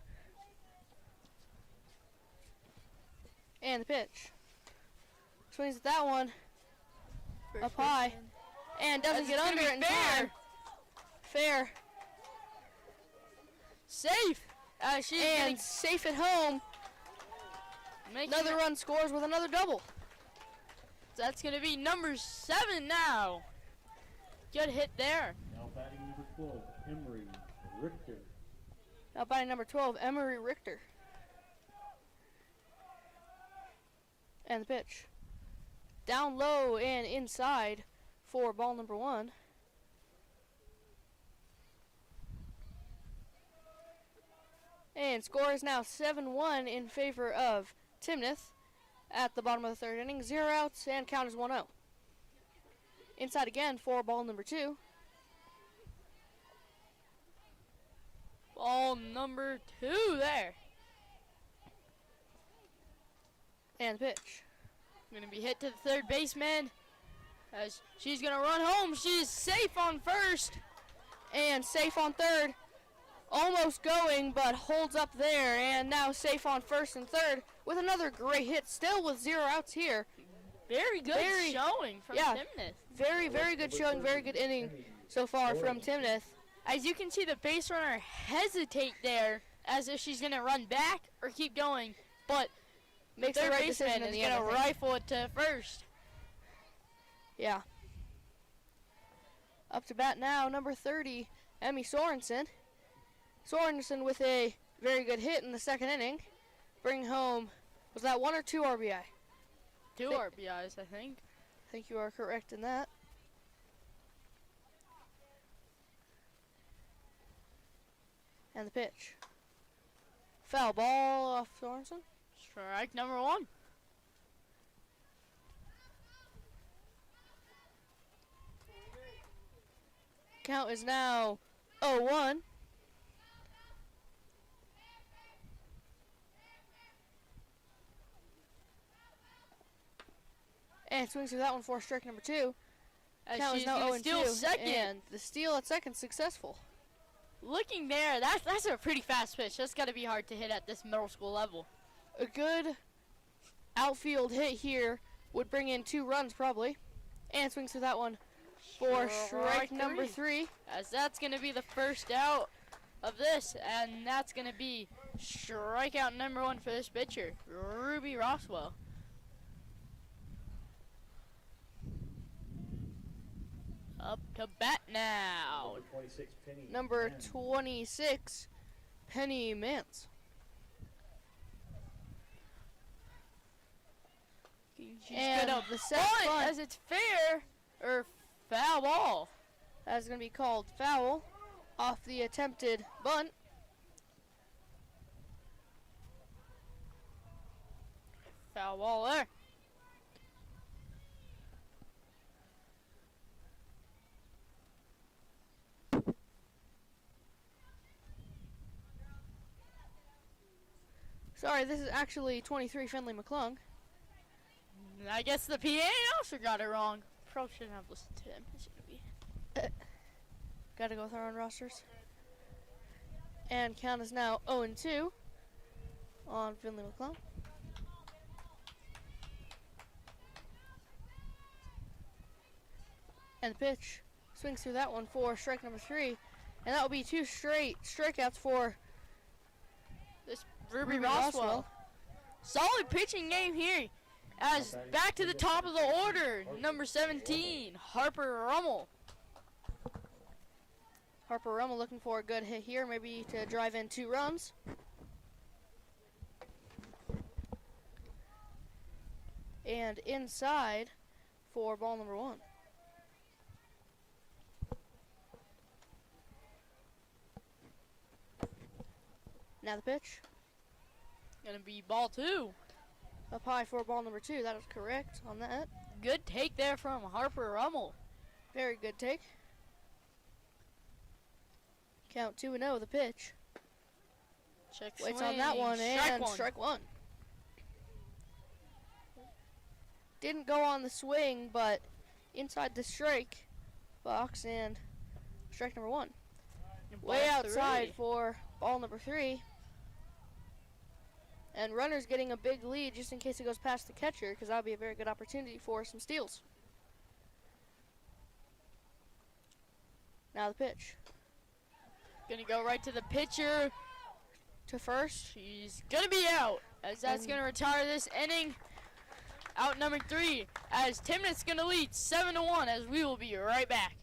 And the pitch. Swings at that one. Up high. And doesn't get under it in time. Fair. Safe. She's And safe at home. Another run scores with another double. That's going to be number 7 now. Good hit there. Now batting number 12, Emery Richter. Now batting number 12, Emery Richter. And the pitch. Down low and inside for ball number 1. And score is now 7-1 in favor of Timnath at the bottom of the third inning. 0 outs and count is 1-0. Inside again for ball number 2. Ball number 2 there. And the pitch. Going to be hit to the third baseman. As she's going to run home. She's safe on first. And safe on third. Almost going, but holds up there. And now safe on first and third with another great hit. Still with 0 outs here. Very good showing from Timnath. Very, very good showing. Very good inning so far from Timnath. As you can see, the base runner hesitate there as if she's going to run back or keep going. But Makes the the third right decision baseman in is the end, going I to think. rifle it to first. Yeah. Up to bat now, number 30, Emmy Sorensen. Sorensen with a very good hit in the second inning. Bring home, was that 1 or 2 RBI? 2 RBIs, I think. I think you are correct in that. And the pitch. Foul ball off Sorensen. Strike number 1. Count is now 0-1. And swings through that one for strike number 2. As Count is she's now going to 0-2. steal second. And the steal at second successful. Looking there, that's a pretty fast pitch. That's got to be hard to hit at this middle school level. A good outfield hit here would bring in 2 runs probably. And swings through that one for strike number 3. As that's going to be the first out of this, and that's going to be strikeout number 1 for this pitcher, Ruby Roswell. Up to bat now. Number 26, Penny. Number Mann. 26, Penny Mance. She's And gonna the set bunt bunt, as it's fair, or foul ball. that's going to be called foul off the attempted bunt. Foul ball there. Sorry, this is actually 23 Finley McClung. I guess the PA also got it wrong. Probably shouldn't have listened to him. It's gonna be. Gotta go with our own rosters. And count is now 0-2 on Finley McClung. And the pitch swings through that one for strike number 3. And that will be 2 straight strikeouts for This Ruby Ruby Roswell. Roswell. Solid pitching game here. As back to the top of the order, number 17, Harper Rummel. Harper Rummel looking for a good hit here, maybe to drive in 2 runs. And inside for ball number 1. Now the pitch. Gonna be ball 2. Up high for ball number 2. That is correct on that. Good take there from Harper Rummel. Very good take. Count 2-0 the pitch. Check Waits swing. on that one and one. strike 1. Didn't go on the swing, but inside the strike box and strike number 1. Way Ball outside 3. for ball number 3. And runner's getting a big lead just in case it goes past the catcher, because that would be a very good opportunity for some steals. Now the pitch. Gonna go right to the pitcher. To first. She's gonna be out, as that's And- gonna retire this inning. Out number 3, as Timnath's gonna lead 7-1, as we will be right back.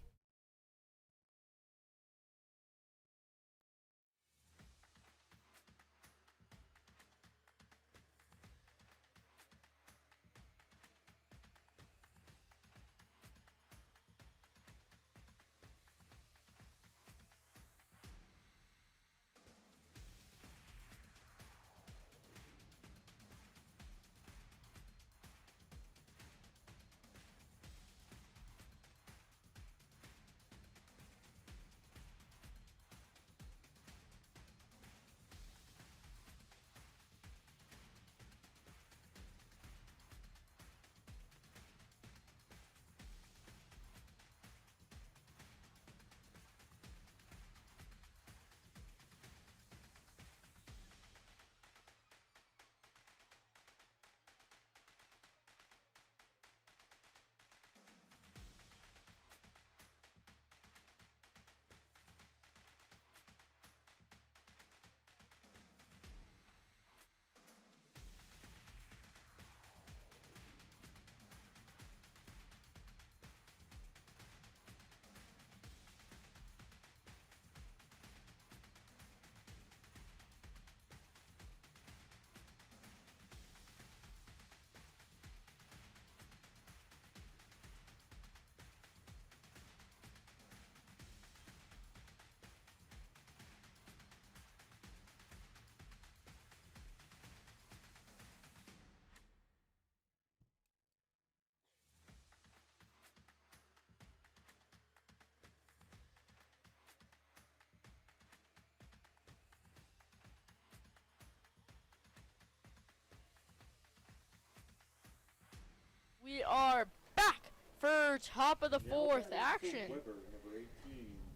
We are back for top of the 4th action.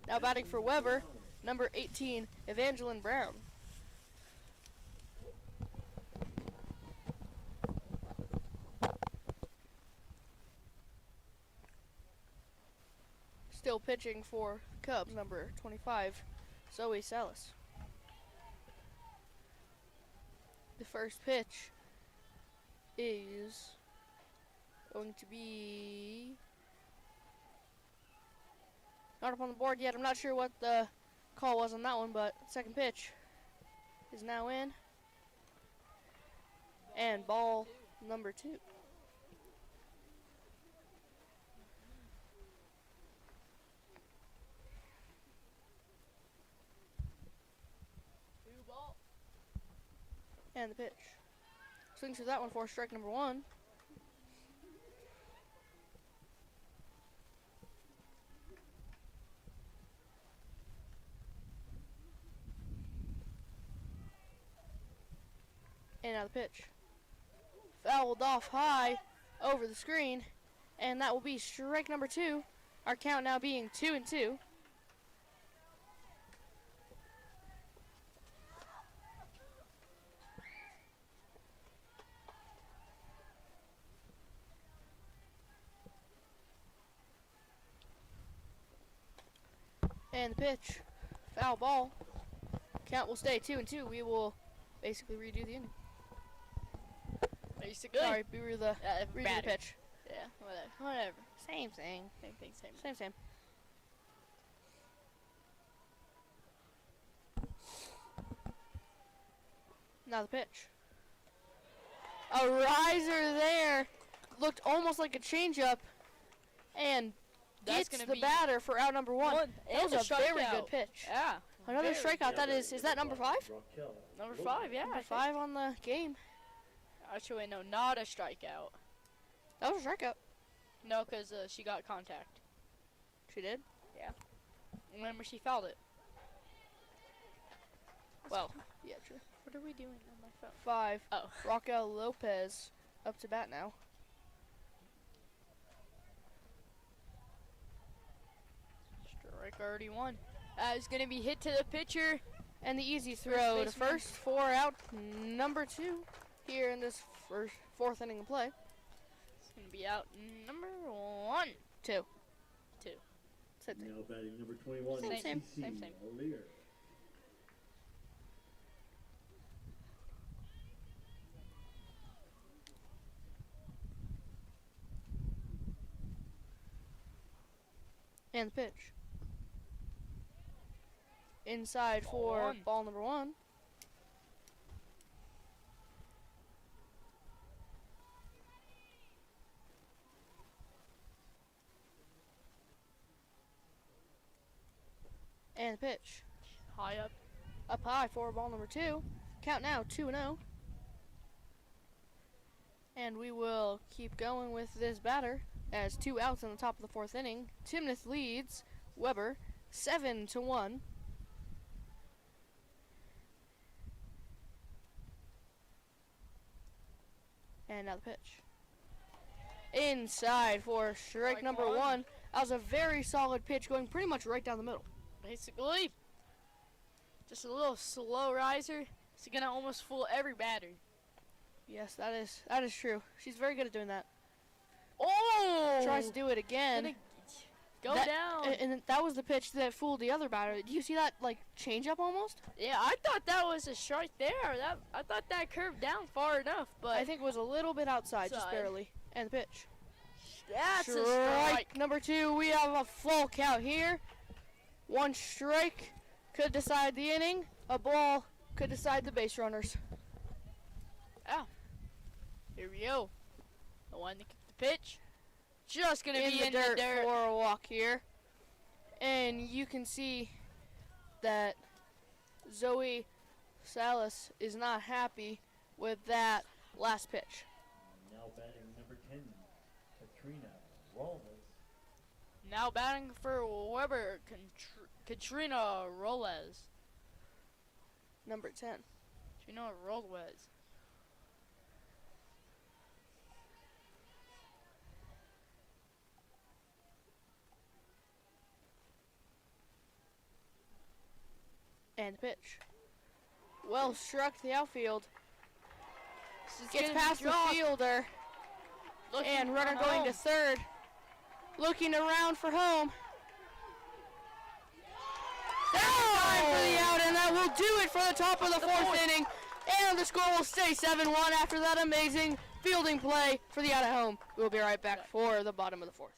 Now batting for Weber, number 18, Evangeline Brown. still pitching for Cubs, number 25, Zoe Salas. The first pitch is going to be not up on the board yet. I'm not sure what the call was on that one, but second pitch is now in. And ball number 2. And the pitch. Swings through that one for strike number 1. And now the pitch. Fouled off high over the screen. And that will be strike number 2. Our count now being 2-2. And the pitch. Foul ball. Count will stay 2-2. We will basically redo the inning. Basically. Sorry, we were the redo the batter. pitch. Yeah, whatever. Same thing. Same thing, same. Same, same. Now the pitch. A riser there. Looked almost like a changeup. And That's gets gonna the be batter for out number 1. That was a very good pitch. Yeah. Another Very strikeout. That is that number 5? Raquel. Number 5, yeah. Number 5 on the game. Actually, no, not a strikeout. That was a strikeout. No, because she got contact. She did. Remember, she fouled it. Well, Yeah, true. what are we doing on my phone? 5. Oh. Raquel Lopez up to bat now. Strike already one. It's going to be hit to the pitcher. And the easy throw to baseman. first for out number 2 here in this fourth inning of play. It's going to be out number 1. 2. 2. Same thing. Now batting number 21, Same, same, CC same. O'Lear. And the pitch. Inside Ball for 1. ball number 1. And the pitch. High up. Up high for ball number 2. Count now 2-0. And we will keep going with this batter as 2 outs in the top of the 4th inning. Timnath leads Weber 7-1. And now the pitch. Inside for strike Strike number 1. That was a very solid pitch going pretty much right down the middle. Basically, just a little slow riser. It's going to almost fool every batter. Yes, that is true. She's very good at doing that. Oh! Tries to do it again. Gonna go That- down. And that was the pitch that fooled the other batter. Do you see that, like, change up almost? Yeah, I thought that was a strike there. I thought that curved down far enough, but I think it was a little bit outside, just Outside. barely. And the pitch. that's a strike. Number 2, we have a full count here. 1 strike could decide the inning. A ball could decide the base runners. Here we go. The one to kick the pitch. Just gonna In be the in dirt the dirt. for a walk here. And you can see that Zoe Salas is not happy with that last pitch. Now batting number 10, Katrina Rollins. Now batting for Weber, Katrina Rolez. Number 10. Katrina Rolez. And the pitch. Well struck to the outfield. This is Gets gonna past be the dropped. fielder. Looking And runner for going to home. third. Looking around for home. Time for the out, and that will do it for the top of the fourth inning. And the score will stay 7-1 after that amazing fielding play for the out at home. We'll be right back for the bottom of the fourth.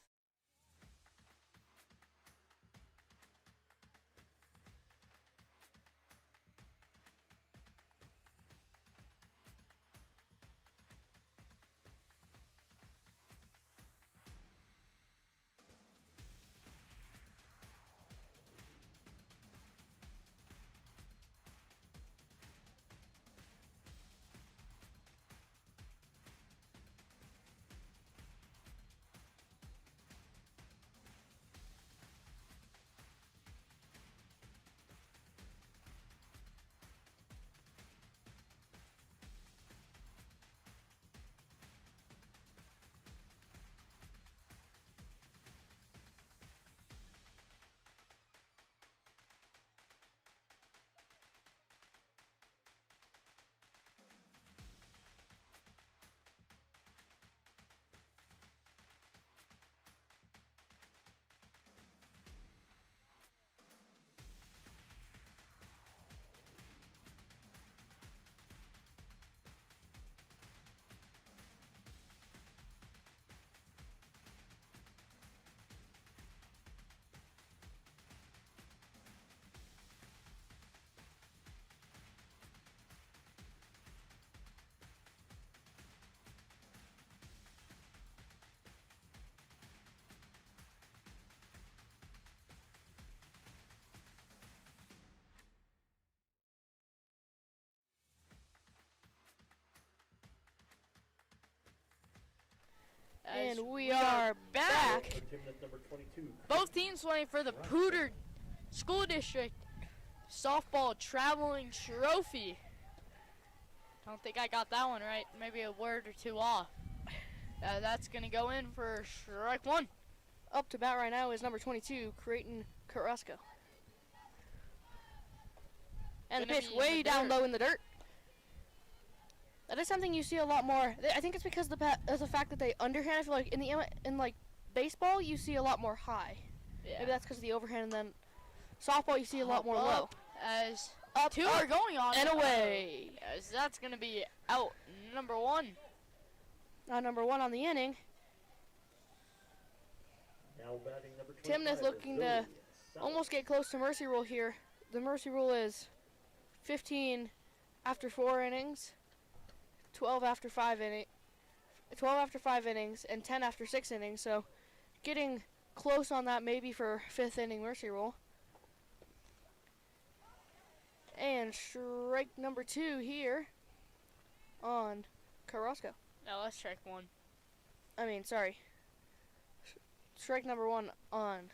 And we are back. Timnath number 22. Both teams playing for the Pooter School District Softball Traveling Trophy. Don't think I got that one right. Maybe a word or two off. That's going to go in for strike one. Up to bat right now is number 22, Creighton Carrasco. And the Gonna pitch be in way the down dirt. low in the dirt. That is something you see a lot more. I think it's because of the fact that they underhand. I feel like in like baseball you see a lot more high. Yeah. Maybe that's because of the overhand. And then softball you see a lot more low. Up as two are going on and away. As that's going to be out number one. Number one on the inning. Now batting number 25. Timnath looking to almost get close to mercy rule here. The mercy rule is 15 after 4 innings, 12 after 5 innings, and 10 after 6 innings. So getting close on that maybe for 5th inning mercy rule. And strike number 2 here on Carrasco. No, let's strike one. Sorry. Strike number 1 on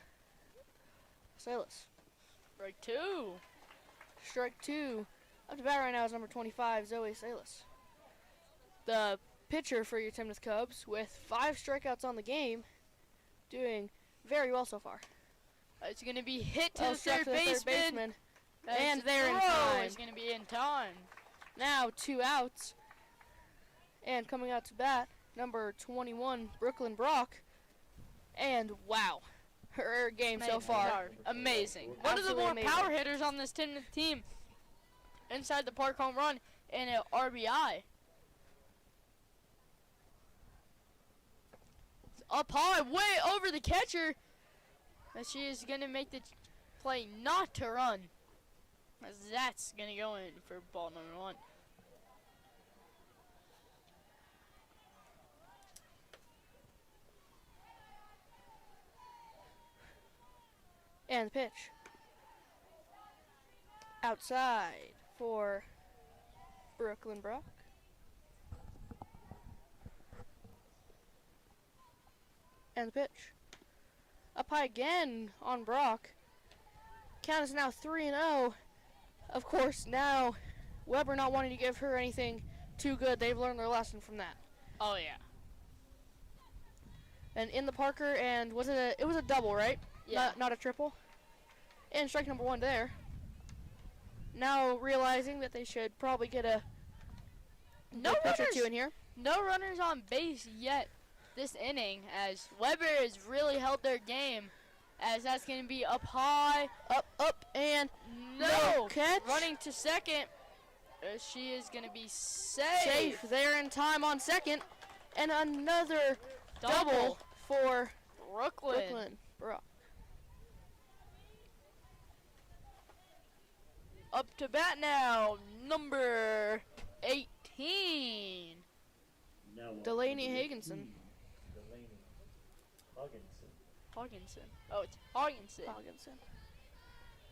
Salas. Strike two. Strike 2. Up to bat right now is number 25, Zoe Salas. The pitcher for your Timnath Cubs with 5 strikeouts on the game, doing very well so far. It's going to be hit to the Struck third baseman. And they're in throw time. is going to be in time. Now 2 outs. And coming out to bat, number 21, Brooklyn Brock. And wow, her game so far. Amazing. One of the Absolutely more amazing. power hitters on this Timnath team. Inside the park home run and an RBI. Up high, way over the catcher. And she is going to make the play not to run. As that's going to go in for ball number 1. And the pitch. Outside for Brooklyn Brock. And the pitch. Up high again on Brock. Count is now 3-0. Of course, now Weber not wanting to give her anything too good. They've learned their lesson from that. Oh, yeah. And in the Parker, and it was a double, right? Yeah. Not a triple. And strike number 1 there. Now realizing that they should probably get a No pitch or runners. 2 in here. No runners on base yet this inning as Weber has really held their game as that's going to be up high. Up, and No catch. Running to second. She is going to be safe. Safe there in time on second. And another double for Brooklyn. Brock. Up to bat now, number 18. Now on Delaney number Hagenson. 18, Delaney Hugginson. Hogginson. Oh, it's Hogginson. Hogginson.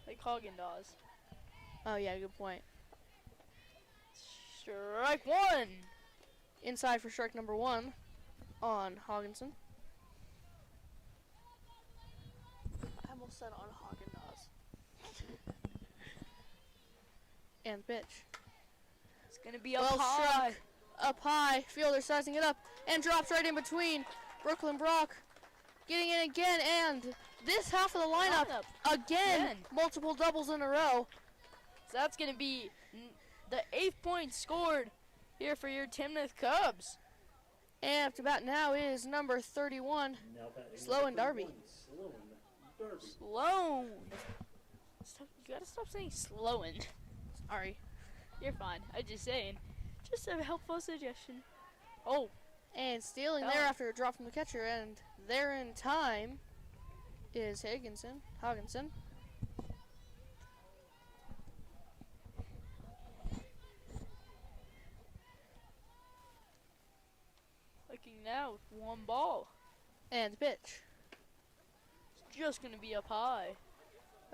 Like Haagen-Dazs. Oh, yeah, good point. Strike one. Inside for strike number 1 on Hogginson. I almost said on Haagen-Dazs. And pitch. It's going to be up Well high. struck. Up high. Fielder sizing it up and drops right in between. Brooklyn Brock getting in again, and this half of the lineup again. Multiple doubles in a row. So that's going to be the 8th point scored here for your Timnath Cubs. And up to bat now is number 31, Now batting Sloan number Darby. 31, Sloan Darby. Sloan. Stop, you got to stop saying Sloan. Sorry. You're fine. I'm just saying. Just a helpful suggestion. Oh, And stealing there after a drop from the catcher, and there in time is Hogginson. looking now with one ball. And pitch. It's just going to be up high.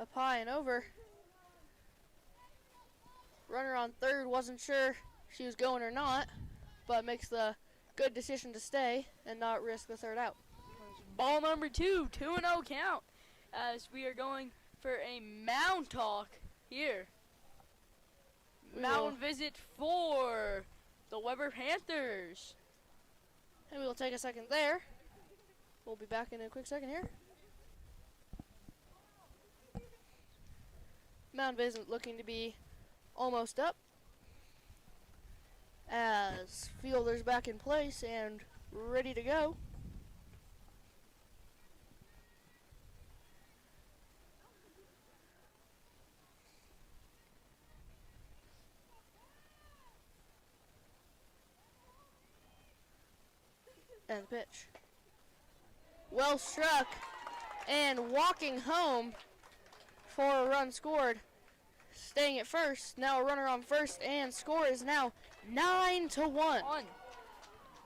Up high and over. Runner on third, wasn't sure she was going or not, but makes the good decision to stay and not risk the third out. Ball number 2, 2-0 count, as we are going for a mound talk here. Mound visit for the Weber Panthers. And we will take a second there. We'll be back in a quick second here. Mound visit looking to be almost up, as fielders back in place and ready to go. And pitch. Well struck and walking home for a run scored. Staying at first. Now a runner on first, and score is now 9-1.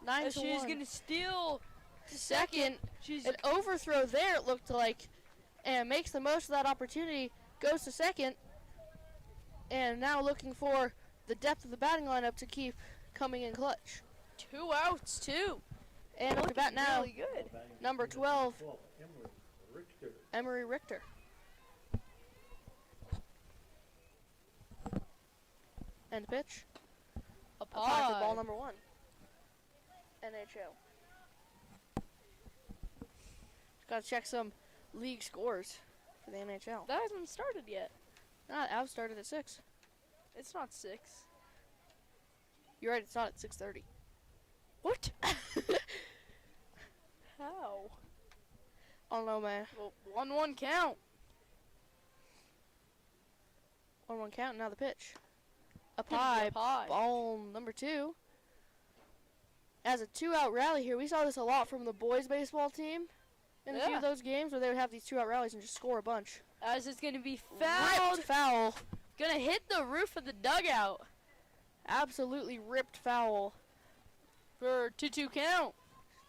9-1. She's going to steal Second. She's An overthrow there, it looked like, and makes the most of that opportunity. Goes to second, and now looking for the depth of the batting lineup to keep coming in clutch. 2 outs, too. And up to bat now, Really good. Now batting number 12, Emery Richter. Emery Richter. And pitch. Up Up high for high. ball number 1. NHL. Got to check some league scores for the NHL. That hasn't started yet. I've started at 6. It's not 6. You're right, it's not at 6:30. What? How? I don't know, man. Well, 1-1 count. 1-1 count, now the pitch. Up Up high, high. ball number 2. As a 2-out rally here, we saw this a lot from the boys baseball team in a few Yeah. of those games where they would have these 2-out rallies and just score a bunch. As it's going to be fouled. Ripped foul. Going to hit the roof of the dugout Absolutely ripped foul. for 2-2 count.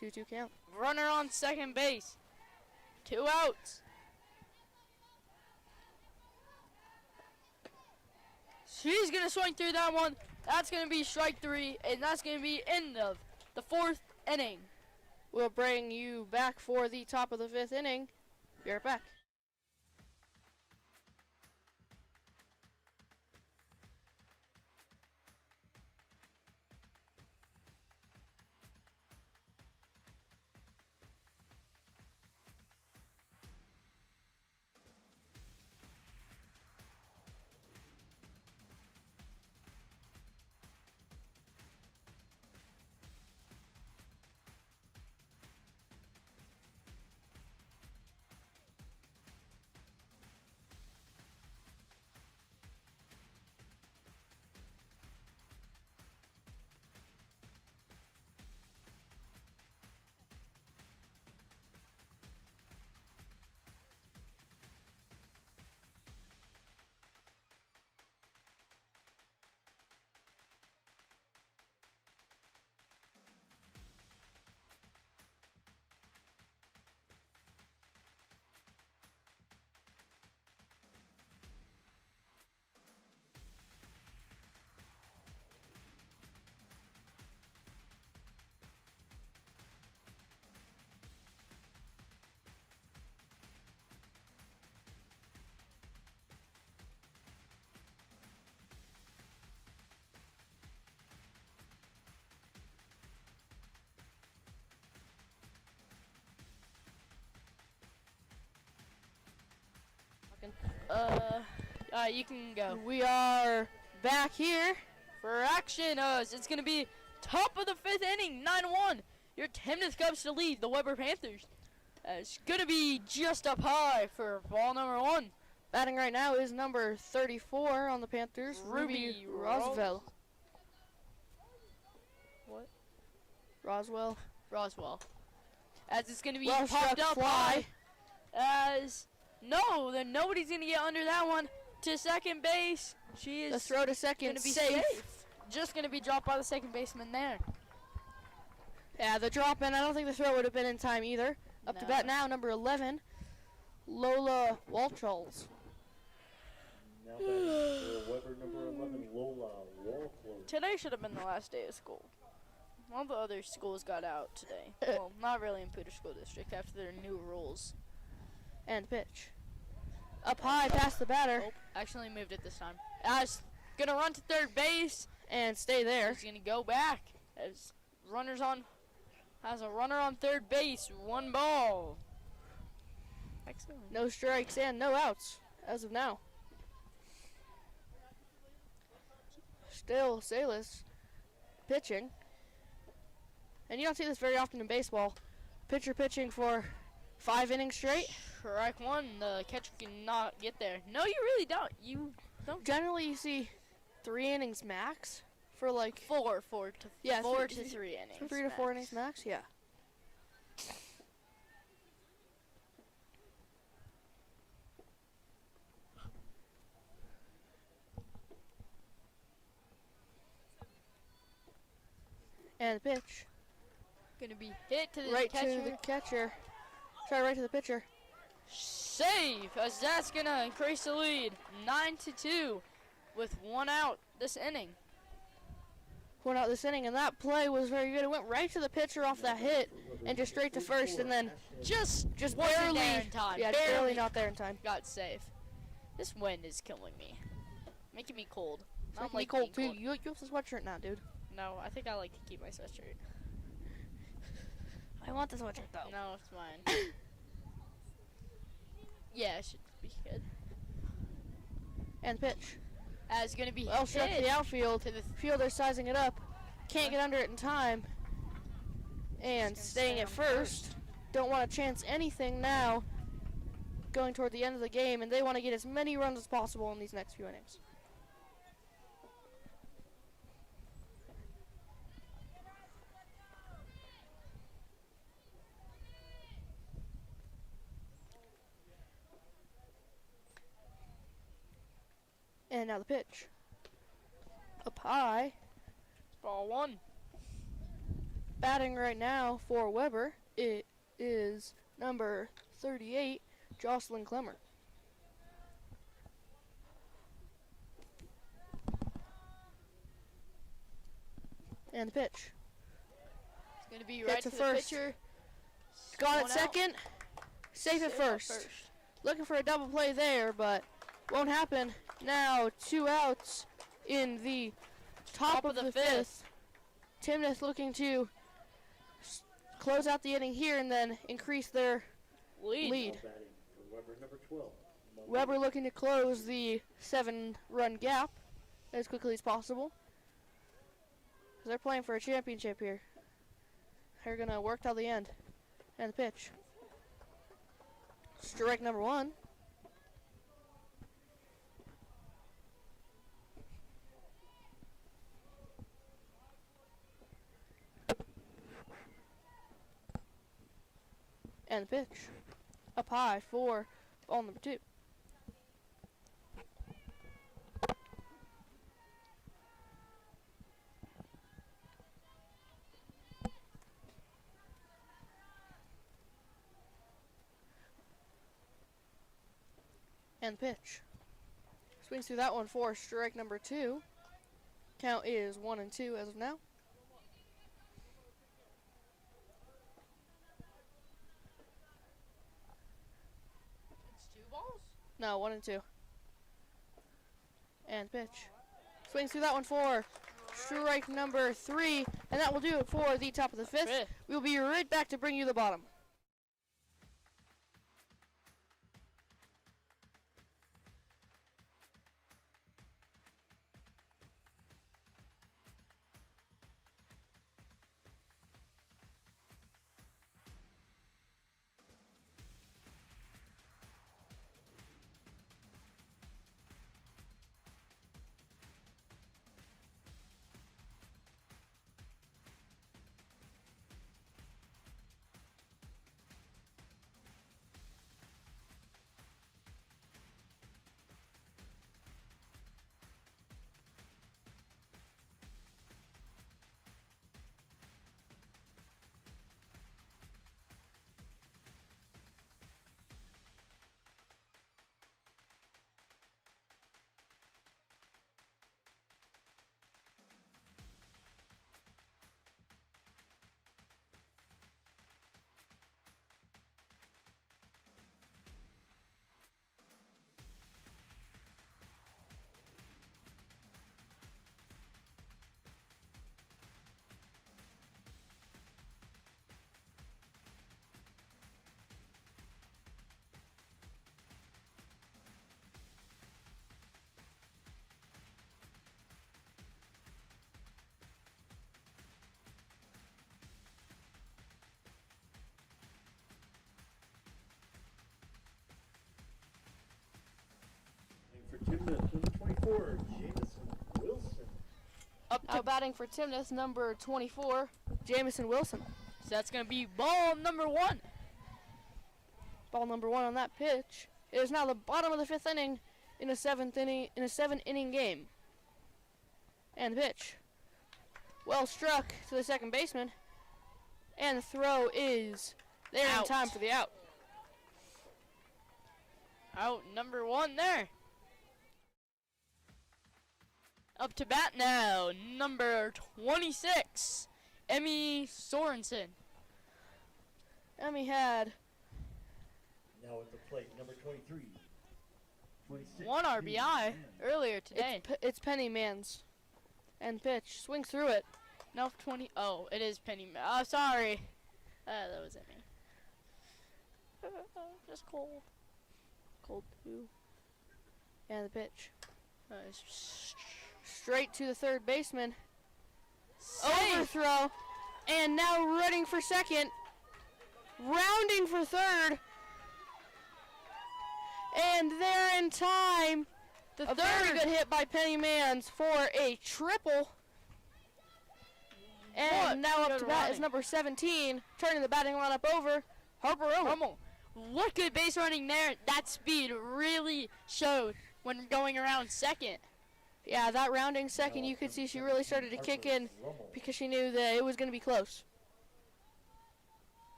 2-2 count. Runner on second base. 2 outs. She's going to swing through that one. That's going to be strike 3, and that's going to be end of the 4th inning. We'll bring you back for the top of the 5th inning. Be right back. You can go. We are back here. For action, it's going to be top of the 5th inning, 9-1. Your Timnath Cubs to lead the Weber Panthers. It's going to be just up high for ball number 1. Batting right now is number 34 on the Panthers, Ruby Roswell. What? Roswell. As it's going to be Well popped struck up fly. high. Then nobody's going to get under that one. To second base. She The is throw to second, going to be safe. Just going to be dropped by the second baseman there. Yeah, the drop in, I don't think the throw would have been in time either. Up to No. bat now, number 11, Lola Walters. Now batting for Weber, number 11, Lola Walclose. Today should have been the last day of school. All the other schools got out today. Well, not really in Poudre School District after their new rules. And pitch. Up high past the batter. Oh, actually moved it this time. As gonna run to third base. And stay there. He's gonna go back. As has a runner on third base. 1 ball. Excellent. No strikes and no outs as of now. Still Salas pitching. And you don't see this very often in baseball. Pitcher pitching for 5 innings straight. Strike 1. The catcher cannot get there. No, you really don't. You don't. Generally you see 3 innings max for like Four to 3 innings. 3 to 4 innings max, yeah. And the pitch. Gonna be hit to the Right catcher. to the catcher. Sorry, right to the pitcher. Save, as that's gonna increase the lead 9-2 with 1 out this inning. Went out this inning, and that play was very good. It went right to the pitcher off that hit, and just straight to first, and then Just wasn't barely there in time. Yeah, barely not there in time. got safe. This wind is killing me, making me cold. It's I don't making me like cold being too. You have the sweatshirt now, dude. No, I think I like to keep my sweatshirt. I want the sweatshirt though. No, it's mine. Yeah, it should be good. And pitch. As gonna be Well struck to hit the outfield. to the Fielder sizing it up. Can't get under it in time. And Just staying gonna at stay on first. Don't want to chance anything now. Going toward the end of the game, and they want to get as many runs as possible in these next few innings. And now the pitch. Up high. ball 1. Batting right now for Weber, it is number 38, Jocelyn Clemmer. And the pitch. It's gonna be Hit right to to first. the pitcher. Got it One out. second. Safe at first. Looking for a double play there, but won't happen. Now 2 outs in the top of the 5th. Timnath looking to close out the inning here and then increase their lead. Now batting for Weber, number 12. Weber looking to close the 7-run gap as quickly as possible. 'Cause they're playing for a championship here. They're going to work till the end. And the pitch. Strike number 1. And the pitch. Up high for ball number 2. And the pitch. Swings through that one for strike number 2. Count is 1-2 as of now. It's 2 balls. No, 1-2. And pitch. Swings through that one for strike number 3. And that will do it for the top of the 5th. Fifth. We'll be right back to bring you the bottom. 24, Jamison Wilson. Up to batting for Timnath, number 24, Jamison Wilson. So that's going to be ball number 1. Ball number 1 on that pitch. It is now the bottom of the 5th inning in a 7-inning game. And the pitch. Well struck to the second baseman. And the throw is there in Out. time for the out. Out number 1 there. Up to bat now, number 26, Emmy Sorensen. Emmy had Now at the plate, number 23. 26, 1 RBI earlier today. it's Penny Mans. And pitch. Swings through it. No, 20. Oh, it is Penny. Oh, sorry. That was Emmy. Just cold. Cold too. And the pitch. It's Straight to the third baseman. safe. Overthrow. And now running for second. Rounding for third. And there in time. The A very good hit by Penny Mans for a triple. And What now up good to bat is running. number 17, turning the batting lineup over, Harper Owen. Rummel. What good base running there. That speed really showed when going around second. Yeah, that rounding second, you could see she really started to kick in Rummel. because she knew that it was going to be close.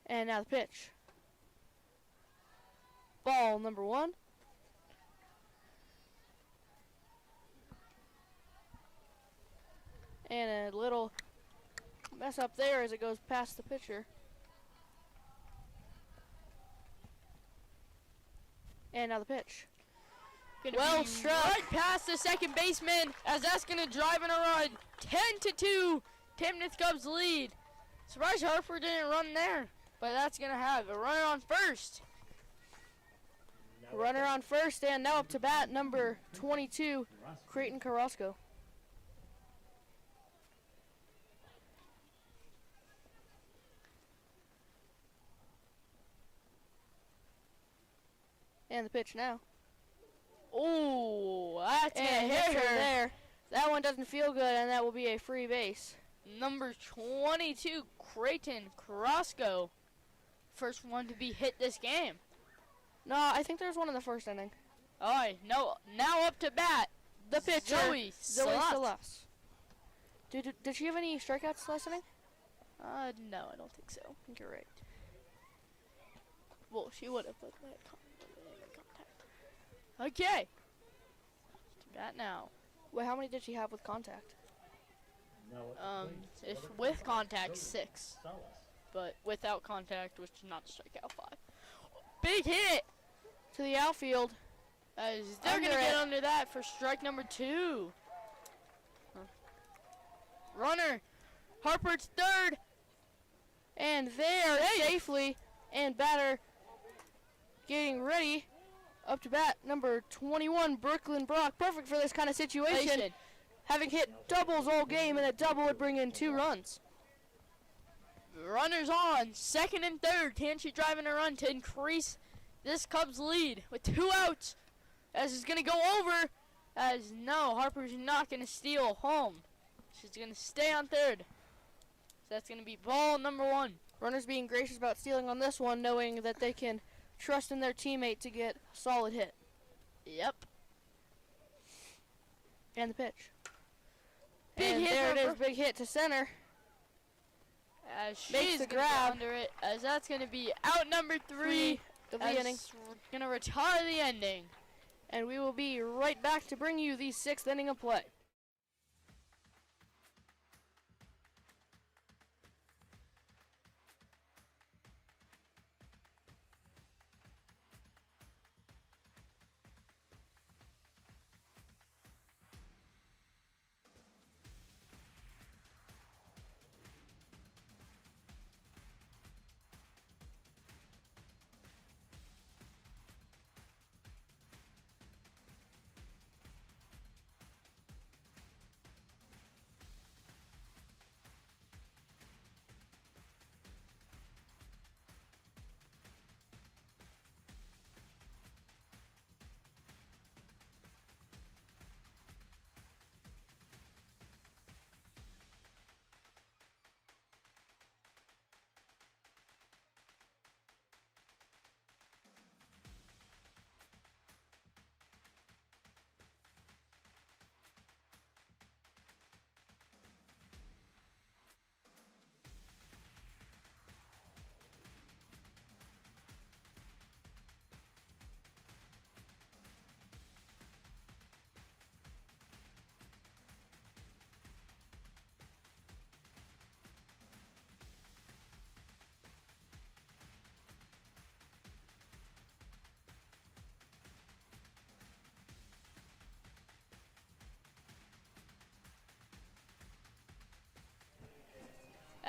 And now the pitch. Ball number 1. And a little mess up there as it goes past the pitcher. And now the pitch. Gonna Well be struck. right past the second baseman, as that's gonna drive in a run. 10-2, Timnath Cubs lead. Surprised Harper didn't run there, but that's gonna have a runner on first. Now Runner at on first, and now up to bat, number 22, Creighton Carrasco. And the pitch now. Oh, that's gonna And hit hit her her. there. That one doesn't feel good, and that will be a free base. Number 22, Creighton Carrasco. First one to be hit this game. No, I think there's one in the first inning. All right, no, now up to bat. The pitcher, Zoe Salat. Salas. Did she have any strikeouts last inning? No, I don't think so. I think you're right. Well, she would have, but that contact. Okay. To bat now. Wait, how many did she have with contact? Now at the plate, If number with 25, contact, Zoe 6. Salas. But without contact, which is not a strikeout, 5. Big hit! To the outfield. As they're Under going to get it. under that for strike number 2. Runner. Harper's third. And there, safely, and batter getting ready. Up to bat, number 21, Brooklyn Brock. Perfect for this kind of situation. Having hit doubles all game, and a double would bring in 2 runs. Runners on. Second and third. Can she drive in a run to increase this Cubs lead with 2 outs? As it's going to go over. As no, Harper's not going to steal home. She's going to stay on third. So that's going to be ball number 1. Runners being gracious about stealing on this one, knowing that they can trust in their teammate to get a solid hit. Yep. And the pitch. Big and hit there it for is, big hit to center. As Makes she's the gonna grab. get under it, as that's going to be out number 3 of the as inning. we're going to retire the ending. And we will be right back to bring you the 6th inning of play.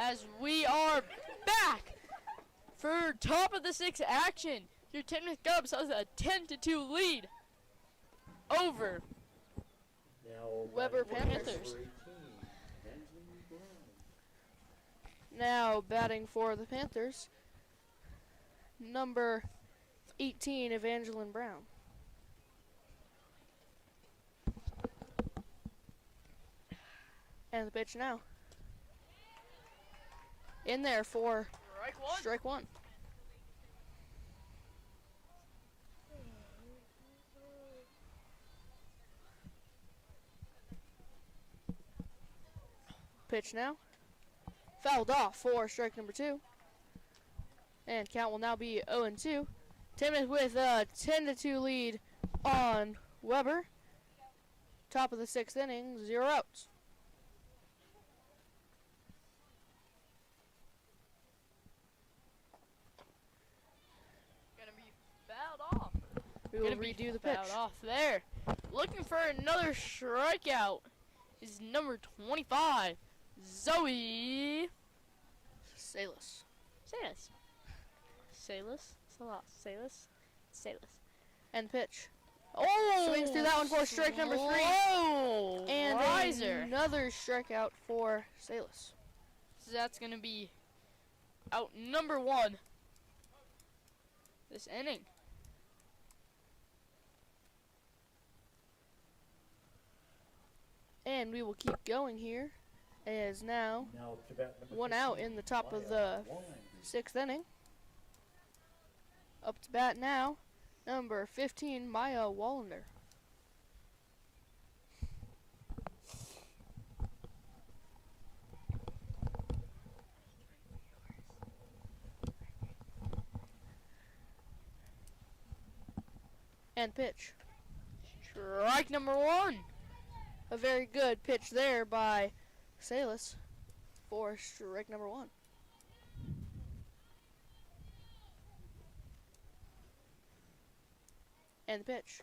as we are back for top of the sixth action. Your Timnath Cubs has a 10-2 lead over Now Weber batting for Panthers. number 18, Benjamin Brown. Now batting for the Panthers, number 18, Evangeline Brown. And the pitch now. In there for strike one. Pitch now. Fouled off for strike number two. And count will now be 0-2. Timnath with a 10-2 lead on Weber. Top of the sixth inning, 0 outs. Gonna be fouled off. We will Gonna be redo the pitch. fouled off there. Looking for another strikeout is number 25, Zoe Salas. Salas. And pitch. Oh! Swings through that one for strike number 3. Oh! And riser. another strikeout for Salas. So that's gonna be out number 1 this inning. And we will keep going here. As now Now to bat number 1 out 15, in the top of Maya the Wine. sixth inning. Up to bat now, number 15, Maya Wallander. And pitch. Strike number 1. A very good pitch there by Salas for strike number 1. And the pitch.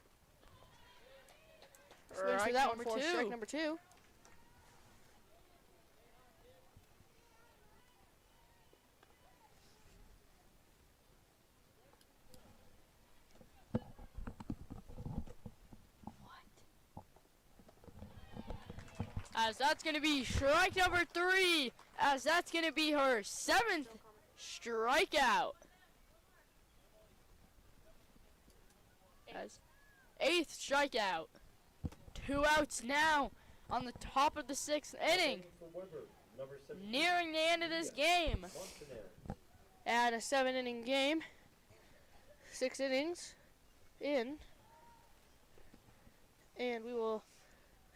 Swings through that one for strike number 2. As that's going to be strike number 3, as that's going to be her 7th strikeout. As 8th strikeout. 2 outs now on the top of the 6th inning. For Weber, number 17, Nearing the end of this game. Montanez. And a 7-inning game. 6 innings in. And we will,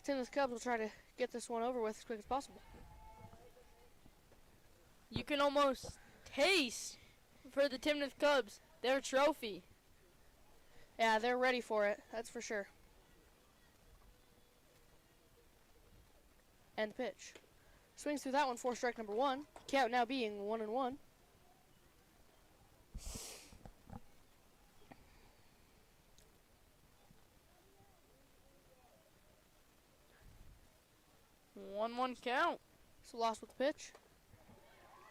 Timnath Cubs will try to get this one over with as quick as possible. You can almost taste for the Timnath Cubs their trophy. Yeah, they're ready for it, that's for sure. And the pitch. Swings through that one for strike number 1. Count now being 1-1. One count. So lost with the pitch.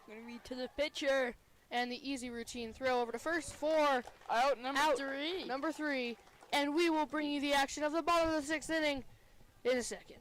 Gonna be to the pitcher. And the easy routine throw over to first for Out number Out. 3. number 3. And we will bring you the action of the bottom of the 6th inning in a second.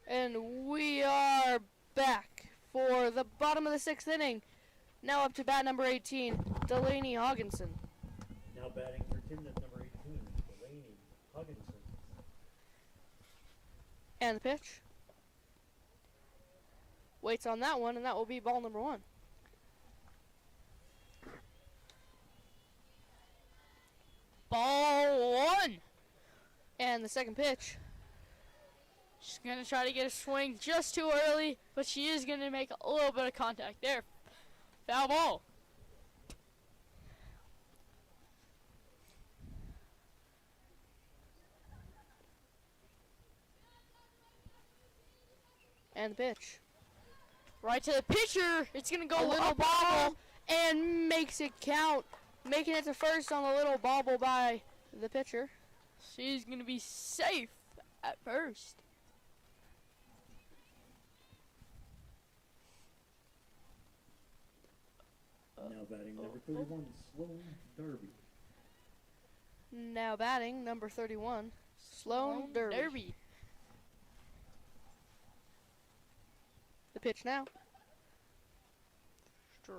And we are back for the bottom of the 6th inning. Now up to bat number 18, Delaney Hogginson. Now batting for Timnath, number 18, Delaney Hugginson. And the pitch. Waits on that one, and that will be ball number 1. Ball 1. And the second pitch. She's going to try to get a swing just too early, but she is going to make a little bit of contact there. Foul ball. And the pitch. Right to the pitcher. It's going to go A little up bobble and makes it count. Making it to first on the little bobble by the pitcher. She's going to be safe at first. Now batting number 31, Sloan Derby. Now batting number 31, Sloan Derby. The pitch now.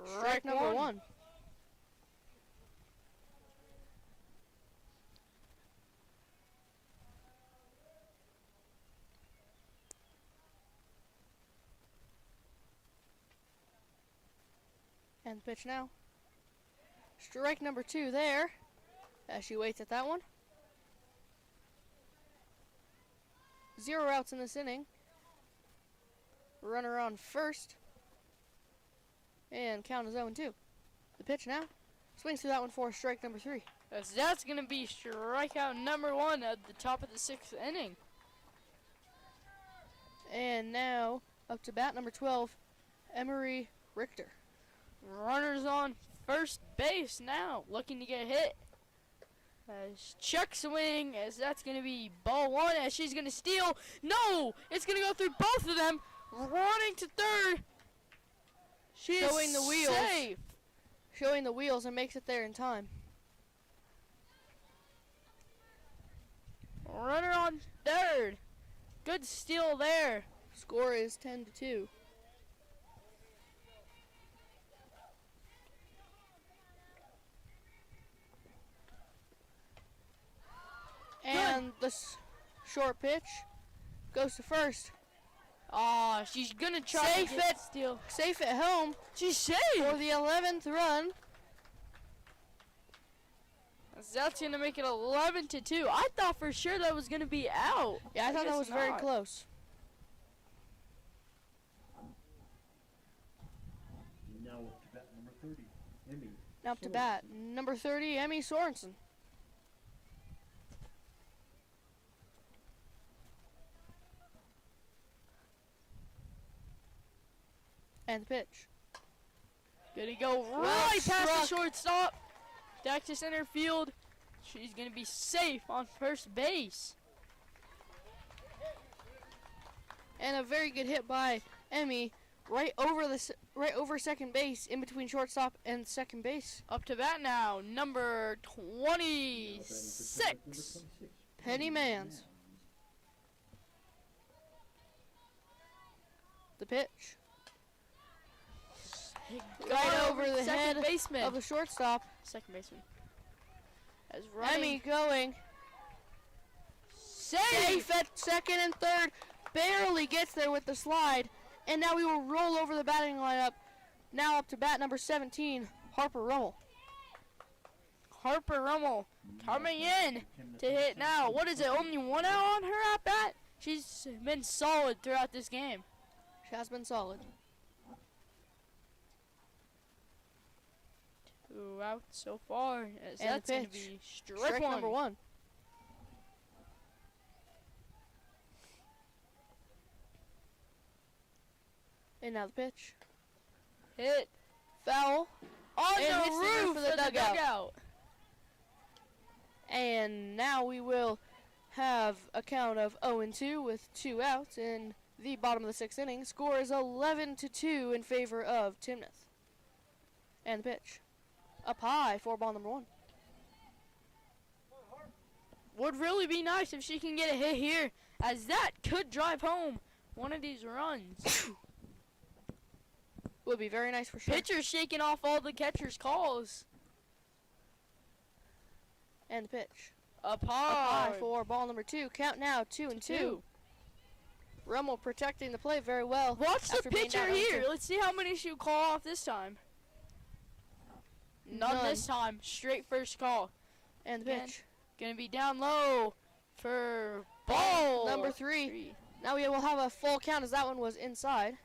Strike number 1. And the pitch now. Strike number 2 there, as she waits at that one. 0 outs in this inning. Runner on first. And count is 0-2. The pitch now. Swings through that one for strike number 3. That's going to be strikeout number 1 at the top of the 6th inning. And now up to bat number 12, Emery Richter. Runners on first base now, looking to get hit. As check swing, as that's going to be ball 1, as she's going to steal. No! It's going to go through both of them. Running to third. She is Showing the wheels. safe. Showing the wheels and makes it there in time. Runner on third. Good steal there. Score is 10-2. And the short pitch goes to first. Ah, she's gonna try Safe to get it. steal. Safe at home She's safe. for the 11th run. That's gonna make it 11-2. I thought for sure that was gonna be out. Yeah, I thought that guess was very not. close. Now up to bat number 30, Emmy. Now up to bat number 30, Emmy Sorensen. And the pitch. Gonna go Well right past the struck. shortstop. Back to center field. She's gonna be safe on first base. And a very good hit by Emmy right over second base, in between shortstop and second base. Up to bat now, number Now batting for Timnath, 26. number 26, Penny Mans. The pitch. Right over the second head baseman. of the shortstop. Second baseman. As Emmy running going safe. safe at second and third. Barely gets there with the slide. And now we will roll over the batting lineup. Now up to bat number 17, Harper Rummel. Harper Rummel coming in to hit now. What is it? Only 1 out on her at bat? She's been solid throughout this game. She has been solid. 2 out so far. As And that's the going to pitch. be Strike number 1. And now the pitch. Hit Foul. on And hits the the roof roof of the of the dugout. dugout. And now we will have a count of 0-2 with 2 outs in the bottom of the 6th inning. Score is 11-2 in favor of Timnath. And the pitch. Up high for ball number 1. Would really be nice if she can get a hit here, as that could drive home one of these runs. Would be very nice for sure. Pitcher's shaking off all the catcher's calls. And the pitch. Up Up high. high for ball number 2. Count now, 2-2. Rummel protecting the play very well. Watch the after being pitcher down here. 0-2. Let's see how many she'll call off this time. None this time. Straight first call. And the Again. pitch. Gonna be down low for ball Number 3. Now we will have a full count as that one was inside.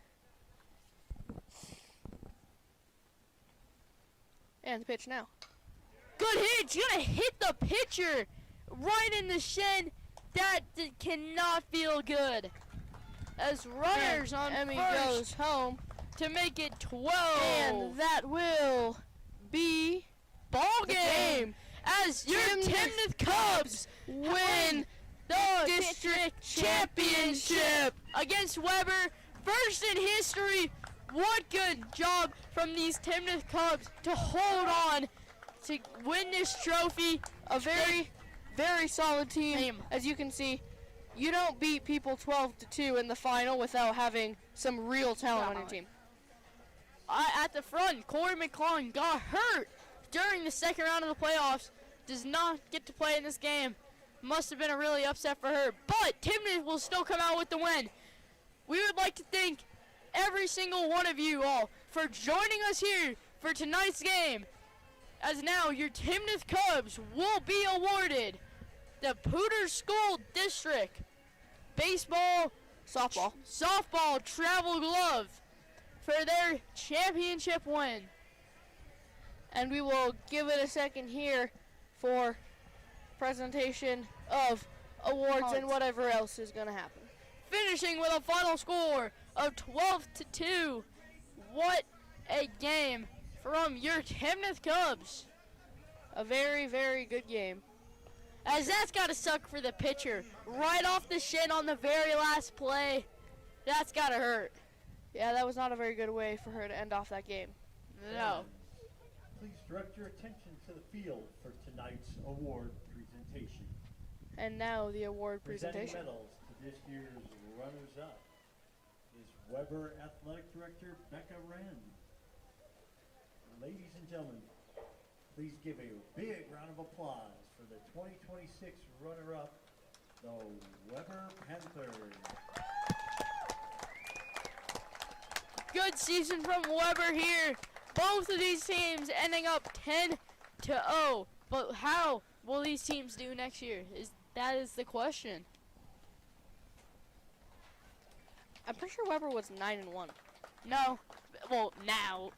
And the pitch now. Good hit. She's gonna hit the pitcher right in the shin. That cannot feel good. As runners on Emmy first goes home. to make it 12. And that will be ball the game. game. As your Timnath Timnath Cubs win the district championship against Weber. First in history. What good job from these Timnath Cubs to hold on to win this trophy. A very, very solid team. Team. As you can see, you don't beat people 12-2 in the final without having some real talent on your team. At the front, Corey McClung got hurt during the second round of the playoffs. Does not get to play in this game. Must have been a really upset for her. But Timnath will still come out with the win. We would like to thank every single one of you all for joining us here for tonight's game. As now your Timnath Cubs will be awarded the Poudre School District Baseball softball travel glove for their championship win. And we will give it a second here for presentation of awards and whatever else is going to happen. Finishing with a final score of 12-2. What a game from your Timnath Cubs. A very, very good game. As that's got to suck for the pitcher. Right off the shin on the very last play. That's got to hurt. Yeah, that was not a very good way for her to end off that game. No. Please direct your attention to the field for tonight's award presentation. And now the award Presenting presentation. medals to this year's runners-up is Weber Athletic Director Becca Wren. Ladies and gentlemen, please give a big round of applause for the 2026 runner-up, the Weber Panthers. Good season from Weber here. Both of these teams ending up 10-0. But how will these teams do next year? That is the question. I'm pretty sure Weber was 9-1. No. Now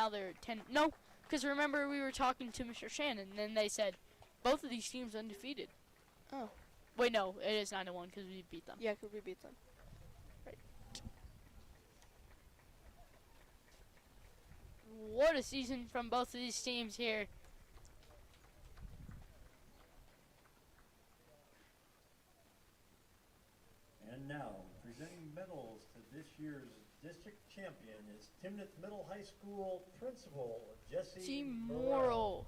they're 10. No, because remember we were talking to Mr. Shannon, and then they said both of these teams undefeated. Oh. Wait, no, it is 9-1 because we beat them. Yeah, because we beat them. Right. What a season from both of these teams here. And now, presenting medals to this year's district champion is Timnath Middle High School Principal Jesse Morrill.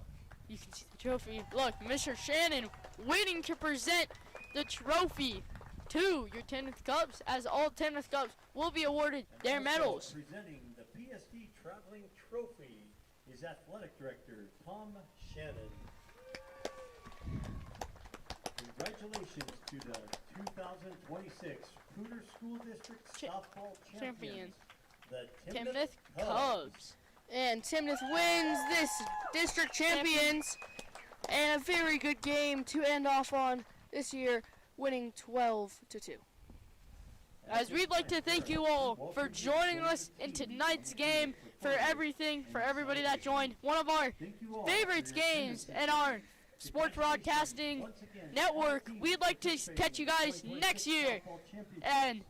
You can see the trophy. Look, Mr. Shannon waiting to present the trophy to your Timnath Cubs, as all Timnath Cubs will be awarded their medals. Presenting the PSD Traveling Trophy is Athletic Director Tom Shannon. Congratulations to the 2026 Poudre School District Softball Champions, the Timnath Cubs. And Timnath wins this district champions. And a very good game to end off on this year, winning 12-2. As we'd like to thank you all for joining us in tonight's game, for everything, for everybody that joined. One of our favorite games in our sports broadcasting network. We'd like to catch you guys next year. And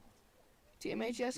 TMHS